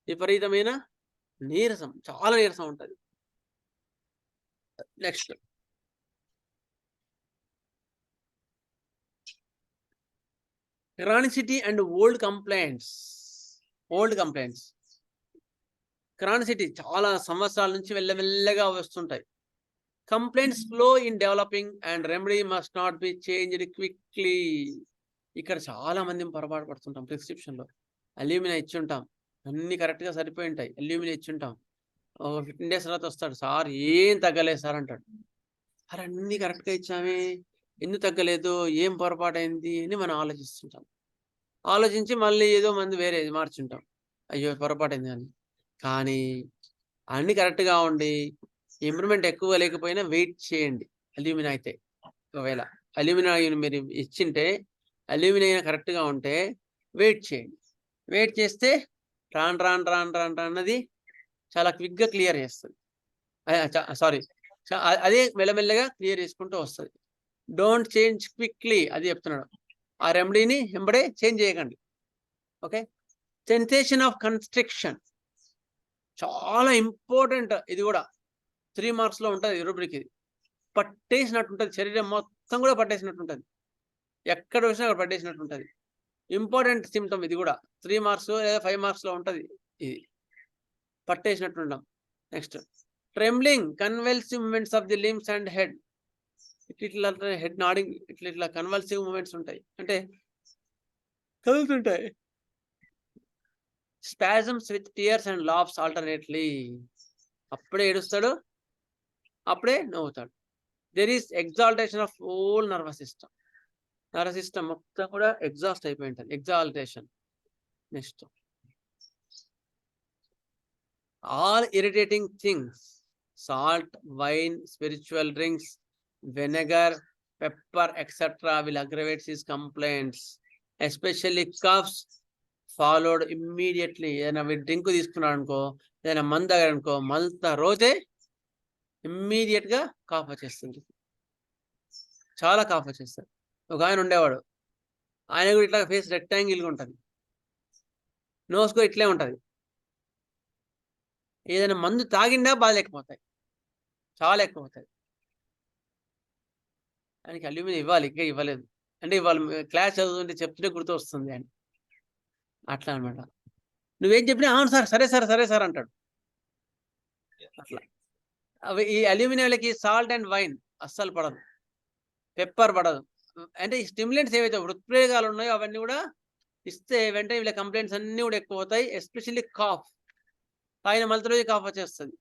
విపరీతమైన నీరసం, చాలా నీరసం ఉంటుంది. Next, chronicity and old complaints. Chronicity చాలా సంవత్సరాల నుంచి మెల్లమెల్లగా వస్తుంటాయి. Complaints slow in developing and remedy must not be changed quickly. ఇక్కడ చాలా మంది పొరపాటు పడుతుంటాం. ప్రిస్క్రిప్షన్లో అల్యూమినా ఇచ్చి ఉంటాం, అన్ని కరెక్ట్గా సరిపోయి ఉంటాయి, అల్యూమినా ఇచ్చి ఉంటాం, 15 days తర్వాత వస్తాడు, సార్ ఏం తగ్గలేదు సార్ అంటాడు. అరే అన్ని కరెక్ట్గా ఇచ్చామే, ఎందుకు తగ్గలేదు, ఏం పొరపాటు అయింది అని మనం ఆలోచిస్తుంటాం. ఆలోచించి మళ్ళీ ఏదో మంది వేరే మార్చుంటాం, అయ్యో పొరపాటైంది అని. కానీ అన్ని కరెక్ట్గా ఉండి ఇంప్రూవ్మెంట్ ఎక్కువ లేకపోయినా వెయిట్ చేయండి. అల్యూమినా అయితే, ఒకవేళ అల్యూమినా మీరు ఇచ్చింటే అల్యూమినా కరెక్ట్గా ఉంటే వెయిట్ చేయండి. వెయిట్ చేస్తే రాను అన్నది చాలా క్విక్గా క్లియర్ చేస్తుంది. సారీ, అదే మెల్లమెల్లగా క్లియర్ చేసుకుంటూ వస్తుంది. డోంట్ చేంజ్ క్విక్లీ, అది చెప్తున్నాడు. ఆ రెమెడీని వెంబడే చేంజ్ చేయకండి. ఓకే. సెన్సేషన్ ఆఫ్ కన్స్ట్రిక్షన్ చాలా ఇంపార్టెంట్, ఇది కూడా 3 marksలో ఉంటుంది రూబ్రిక్. ఇది పట్టేసినట్టు ఉంటుంది, శరీరం మొత్తం కూడా పట్టేసినట్టు ఉంటుంది, ఎక్కడ వచ్చినా అక్కడ పట్టేసినట్టు ఉంటుంది. ఇంపార్టెంట్ సిమ్టమ్ ఇది కూడా, 3 marks లేదా 5 marksలో ఉంటుంది ఇది, పట్టేసినట్టు ఉండడం. Next, trembling convulsive movements of the limbs and head. ఇట్లా హెడ్ నాడింగ్, ఇట్లా కన్వల్సివ్ మూమెంట్స్ ఉంటాయి, అంటే కదులుతుంటాయి. Spasms with tears and laughs alternately, అప్పుడే ఏడుస్తాడు, అప్పుడే నవ్వుతాడు. There is exaltation of whole nervous system మొత్తం కూడా ఎగ్జాస్ట్ అయిపోయి ఉంటుంది, exaltation. Next, all irritating things, salt, wine, spiritual drinks, vinegar, pepper etcetera will aggravate his complaints, especially coughs followed immediately. ఏదైనా drink తీసుకున్నాడు అనుకో, ఏదైనా మందు తాగాడనుకో, మళ్ళీ రోజే ఇమ్మీడియట్గా కాఫ్ వచ్చేస్తుంది, చాలా కాఫ్ వచ్చేస్తుంది. ఒక ఆయన ఉండేవాడు, ఆయన కూడా ఇట్లా ఫేస్ రెక్టాంగిల్గా ఉంటుంది, నోస్ కూడా ఇట్లే ఉంటుంది. ఏదైనా మందు తాగిండా బాధ లేకపోతాయి, చాలా ఎక్కువ అవుతాయి. ఆయనకి అల్యూమినియం ఇవ్వాలి, ఇంకా ఇవ్వలేదు అంటే, ఇవాళ క్లాస్ చదువుతుంటే చెప్తుంటే గుర్తు వస్తుంది అని, అట్లా అనమాట. నువ్వేం చెప్పినా అవును సార్, సరే సార్ అంటాడు. అట్లా అవి ఈ అల్యూమినియంలకి సాల్ట్ అండ్ వైన్ అస్సలు పడదు. పెప్పర్ పడదు. అంటే ఈ స్టిమ్యులెంట్స్ ఏవైతే ఉత్ప్రేరకాలు ఉన్నాయో అవన్నీ కూడా ఇస్తే వెంటనే వీళ్ళ కంప్లైంట్స్ అన్నీ కూడా ఎక్కువ అవుతాయి. ఎస్పెషల్లీ కాఫ్, పైన మలత కాఫ్ వచ్చేస్తుంది.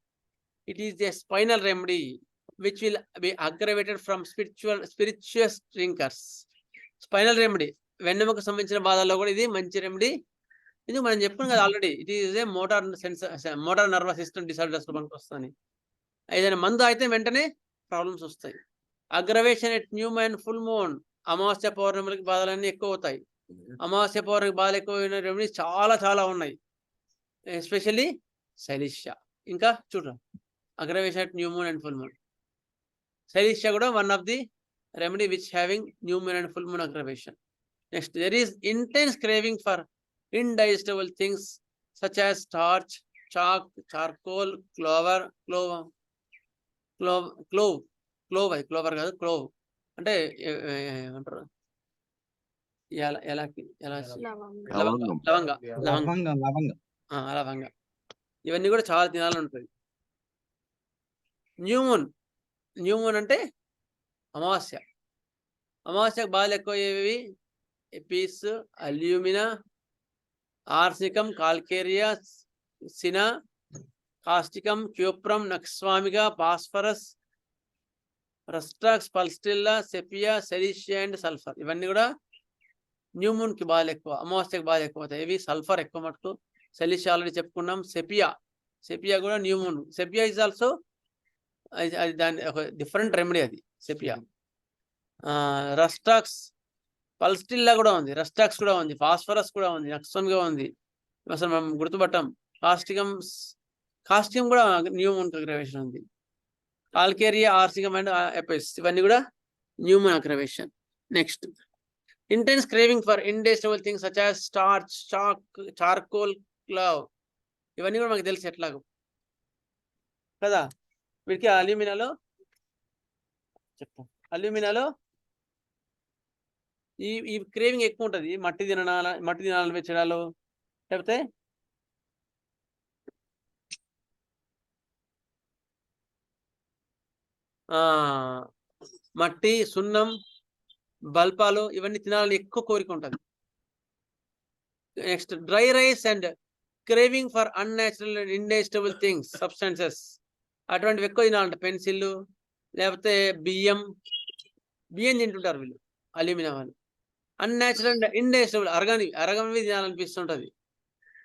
It is a spinal remedy which will be aggravated from spirituous drinkers. Spinal remedy, వెన్నెముకు సంబంధించిన బాధల్లో కూడా ఇది మంచి రెమెడీ. ఇది మనం చెప్పుకున్నాం కదా already, it is a motor nervous system disorders మనకు వస్తుంది. ఏదైనా మందు అయితే వెంటనే ప్రాబ్లమ్స్ వస్తాయి. Aggravation at new moon, full moon, అమావాస్య పౌర్ణమికి బాధలన్నీ ఎక్కువ అవుతాయి. అమావాస్య పౌర్ణమికి బాధలు ఎక్కువ రెమెడీస్ చాలా చాలా ఉన్నాయి, ఎస్పెషల్లీ సైలిషియా. ఇంకా చూడండి, aggravation at new moon and full moon. Silicea kuda one of the remedy which having new moon and full moon aggravation. Next, there is intense craving for indigestible things such as starch, chalk, charcoal, clover, clove అంటే ఏమంటారు, లవంగ, ఇవన్నీ కూడా చాలా తినాలని ఉంటుంది. New moon అంటే అమావాస్య. అమావాస్యకు బాధలు ఎక్కువ అయ్యేవి apis, alumina, arsenicum, calcarea, cina, causticum, cuprum, నక్స్వామిగా, phosphorus, rhus tox, pulsatilla, sepia, silicea and sulphur. ఇవన్నీ కూడా న్యూ మూన్కి బాధలు ఎక్కువ, అమావాస్యకి బాధలు ఎక్కువ అవుతాయి. ఇవి సల్ఫర్ ఎక్కువ మటుకు, సెలీషియా ఆల్రెడీ చెప్పుకున్నాం. సెపియా కూడా new moon. Sepia is also అది దాని ఒక డిఫరెంట్ రెమెడీ అది సెపియా. రస్టాక్స్, పల్స్టిల్లా కూడా ఉంది, రస్టాక్స్ కూడా ఉంది, ఫాస్ఫరస్ కూడా ఉంది, నక్సమ్గా ఉంది, అసలు మనం గుర్తుపట్టాం. కాస్టికం కూడా న్యూ మూన్ అగ్రవేషన్ ఉంది. కాల్కేరియా, ఆర్సికం అండ్ ఎపిస్ ఇవన్నీ కూడా new moon aggravation. Next, intense craving for indigestible things such as starch, charcoal, clove, ఇవన్నీ కూడా మనకు తెలుసు ఎట్లాగో కదా. వీటికి అల్యూమినాలో ఈ క్రేవింగ్ ఎక్కువ ఉంటుంది. మట్టి తినాలని పెంచడాలు, లేకపోతే మట్టి, సున్నం, బల్పాలు ఇవన్నీ తినాలని ఎక్కువ కోరిక ఉంటుంది. Next, dry rice and craving for unnatural and indigestible things, substances, అటువంటివి ఎక్కువ తినాలంట. పెన్సిల్, లేకపోతే బియ్యం తింటుంటారు వీళ్ళు, అల్యూమినా వాళ్ళు. అన్యాచురల్ అండ్ ఇండైజెస్టబుల్, అరగనివి తినాలనిపిస్తుంటది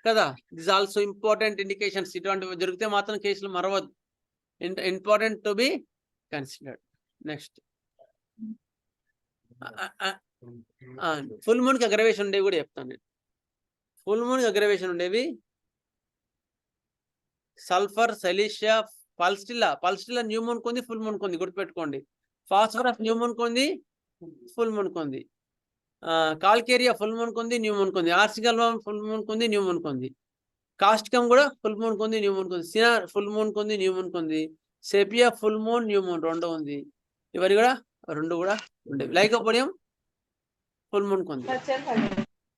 కదా. This also important indications. ఇటువంటివి జరిగితే మాత్రం కేసులు మరవద్దు, important to be considered. Next, full మూన్కి అగ్రవేషన్ ఉండేవి కూడా చెప్తాను నేను. ఫుల్ మూన్కి అగ్రవేషన్ ఉండేవి sulphur, silicea, pulsatilla new moon కొంది, ఫుల్ మూన్ కొంది, గుర్తుపెట్టుకోండి. ఫాస్ఫరస్ న్యూ మూన్ కొంది, ఫుల్ మూన్ కొంది. కాల్కేరియా ఫుల్ మూన్ కొంది, న్యూ మూన్ కొంది. ఆర్సికల్ ఫుల్ మూన్ కొంది, న్యూ మూన్ కొంది. కాస్టికం కూడా ఫుల్ మూన్ కొంది, న్యూ మూన్ కొంది. సినా ఫుల్ మూన్ కొంది, న్యూ మూన్ కొంది. Sepia full moon, new moon రెండు ఉంది. ఇవన్నీ కూడా రెండు కూడా ఉండేవి. లైకోపోడియం ఫుల్ మూన్ కొంది.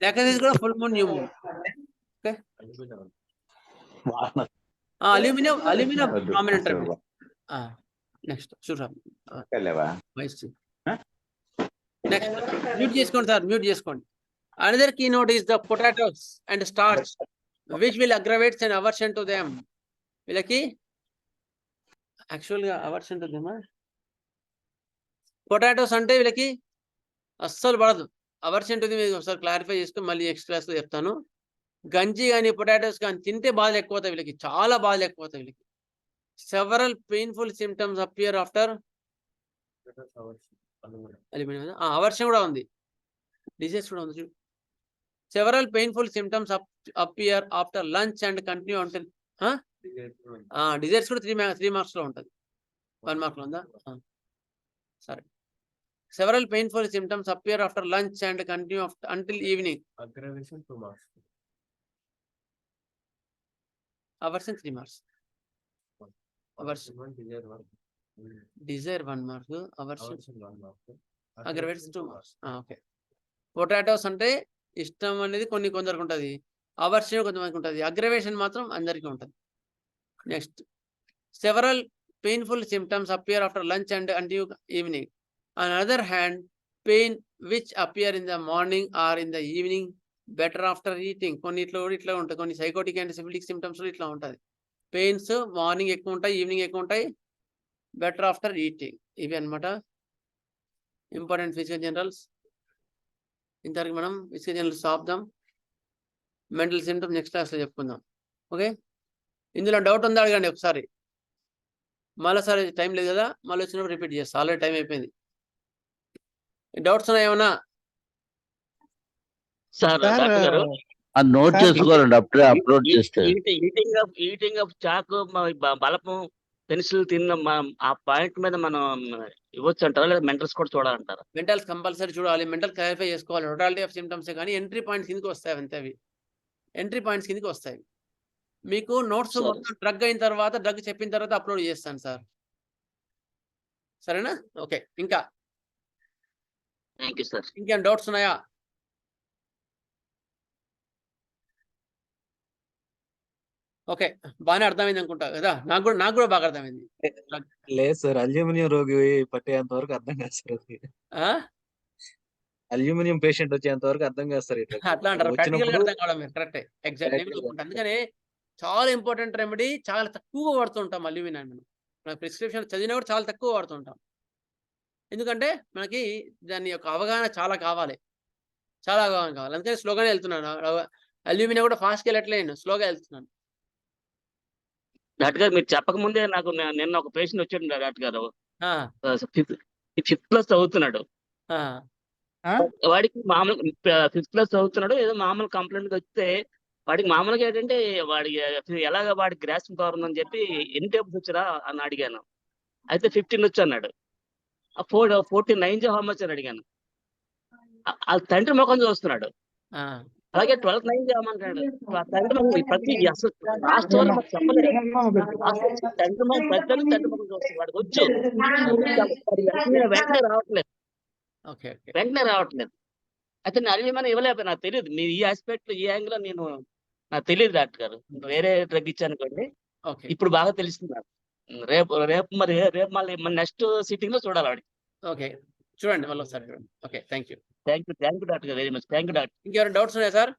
లెకసిస్ కూడా full moon, new moon. Okay, aluminium prominent. Next చూద్దాం. నెక్స్ట్, మ్యూట్ చేసుకోండి సార్, మ్యూట్ చేసుకోండి. Another key note is the potatoes and starch which will aggravates and aversion to them. వీళ్ళకి యాక్చువల్గా aversion to them, potatoes అంటే వీళ్ళకి అస్సలు పడదు. Aversion to them ఒకసారి క్లారిఫై చేసుకుని మళ్ళీ నెక్స్ట్ క్లాస్లో చెప్తాను. గంజి కానీ పొటాటోస్ కానీ తింటే బాధలు ఎక్కువ అవుతాయి వీళ్ళకి, చాలా బాధలు ఎక్కువ అవుతాయి వీళ్ళకి. Several painful symptoms appear after aversion కూడా ఉంది, డిసీజ్ కూడా ఉంది. Several painful symptoms appear after lunch and continue until. Desires కూడా 3 మార్క్స్ లో ఉంటుంది, 1 మార్క్ లో ఉందా? సరే. Several painful symptoms appear after lunch and continue until evening. Aggravation 2 marks, aversion 3 marks, desire 1 mark, aversion aggravation 2 marks. Okay. Potatoes అంటే ఇష్టం అనేది కొందరికి ఉంటుంది, అవర్షన్ కొంతమందికి ఉంటుంది, అగ్రవేషన్ మాత్రం అందరికీ ఉంటుంది. Next, several painful symptoms appear after lunch and evening. On other hand, pain which appear in the morning or in the evening better after eating. కొన్నిట్లో ఇట్లా ఉంటాయి, కొన్ని సైకోటిక్ అండ్ సిఫిలిటిక్ సిమ్టమ్స్ ఇట్లా ఉంటుంది. పెయిన్స్ మార్నింగ్ ఎక్కువ ఉంటాయి, evening ఎక్కువ ఉంటాయి, బెటర్ ఆఫ్టర్ ఈటింగ్. ఇవి అనమాట ఇంపార్టెంట్ ఫిజికల్ జనరల్స్. ఇంతవరకు మనం ఫిజికల్ జనరల్స్ ఆపుదాం. మెంటల్ సిమ్టమ్స్ నెక్స్ట్ క్లాస్లో చెప్పుకుందాం. ఓకే, ఇందులో డౌట్ ఉందా అడగండి ఒకసారి. మళ్ళీసారి టైం లేదు కదా, మళ్ళీ వచ్చినప్పుడు రిపీట్ చేస్తా. ఆల్రెడీ టైం అయిపోయింది. డౌట్స్ ఉన్నాయి ఏమన్నా? సార్ సార్ డాక్టర్ గారు అది నోట్ సార్, చేసుకోవాలండి అప్పుడే అప్లోడ్ చేస్తే. ఈటింగ్ ఆఫ్ చాకు బలపం పెన్సిల్ తిన్న ఆ పాయింట్ మీద మనం ఇవ్వచ్చు అంటారా, లేదా మెంటల్స్ కూడా చూడాలంటారా? మెంటల్స్ కంపల్సరీ చూడాలి, మెంటల్ క్లారిఫై చేసుకోవాలి. టోటాలిటీ ఆఫ్ సిమ్టమ్స్ కానీ ఎంట్రీ పాయింట్స్ కిందకి వస్తాయి అంతే. అవి ఎంట్రీ పాయింట్స్ కిందకి వస్తాయి. మీకు నోట్స్ సరే. మొత్తం డ్రగ్ అయిన తర్వాత, డ్రగ్ చెప్పిన తర్వాత అప్లోడ్ చేస్తాను సార్. సరేనా? ఓకే, ఇంకా థ్యాంక్ యూ సార్. ఇంకేం డౌట్స్ ఉన్నాయా? ఓకే, బాగానే అర్థమైంది అనుకుంటా కదా. నాకు కూడా బాగా అర్థమైంది. లేదు సార్, అల్యూమినియం రోగి పట్టేంత వరకు అర్థం కాదు సార్. అది ఆ? అల్యూమినియం పేషెంట్ వచ్చేంత వరకు అర్థం కాదు సార్. ఇట్లా అట్లా అంటారు, ప్రాక్టికల్ వచ్చినప్పుడు అర్థం కావడం మీరు కరెక్టే, ఎగ్జాక్ట్లీ. అందుకని చాలా ఇంపార్టెంట్ రెమెడీ, చాలా తక్కువ వాడుతుంటాం అల్యూమినియం. మన ప్రిస్క్రిప్షన్ చదివినప్పుడు చాలా తక్కువ వాడుతుంటాం. ఎందుకంటే మనకి దాని యొక్క అవగాహన చాలా కావాలి, చాలా అవగాహన కావాలి. అందుకని స్లోగానే వెళ్తున్నాను. అల్యూమినియం కూడా ఫాస్ట్గా వెళ్ళట్లేదు, స్లోగా వెళ్తున్నాను. డాక్టర్ గారు మీరు చెప్పక ముందే నాకు నిన్న ఒక పేషెంట్ వచ్చాడు డాక్టర్ గారు. ఆ, ఫిఫ్త్ క్లాస్ చదువుతున్నాడు. ఆ, వాడికి మామూలు ఫిఫ్త్ క్లాస్ చదువుతున్నాడు. ఏదో మామూలు కంప్లైంట్ వస్తే వాడికి మామూలుగా ఏంటంటే వాడికి ఎలాగ వాడి గ్రాస్పింగ్ పవర్ ఉందని చెప్పి ఎన్ని టేబుల్స్ వచ్చారా అని అడిగాను. అయితే 15 వచ్చు అన్నాడు. 49 హౌ మచ్ అని అడిగాను. ఆ తండ్రి ముఖం చూస్తున్నాడు. ఆ. అలాగే 12 9 చేయమంటాడు. తండ్రి ముఖం ప్రతి అసలు లాస్ట్ వరకు మాకు చెప్పలేదు. తండ్రి ముఖం పెద్దలు తండ్రి ముఖం చూస్తాడు. వాడికి వచ్చు, వెంటనే రావట్లేదు, ఓకే, ఓకే. వెంటనే రావట్లేదు. అయితే నేను అల్యూమినియం ఇవ్వలేకపోతే నాకు తెలియదు. మీరు ఈ ఆస్పెక్ట్ లో ఈ యాంగిల్ లో నాకు తెలియదు డాక్టర్ గారు. వేరే డ్రగ్ ఇచ్చాను అనుకోండి, ఓకే, ఇప్పుడు బాగా తెలుస్తుంది నాకు. రేపు మళ్ళీ నెక్స్ట్ సిట్టింగ్ లో చూడాలి వాడికి. ఓకే, చూడండి మళ్ళీ ఒకసారి చూడండి. ఓకే, థ్యాంక్ యూ డాక్టర్ గారు, very much thank you doctor. ఇంకెవరైనా డౌట్స్ ఉన్నాయా సార్?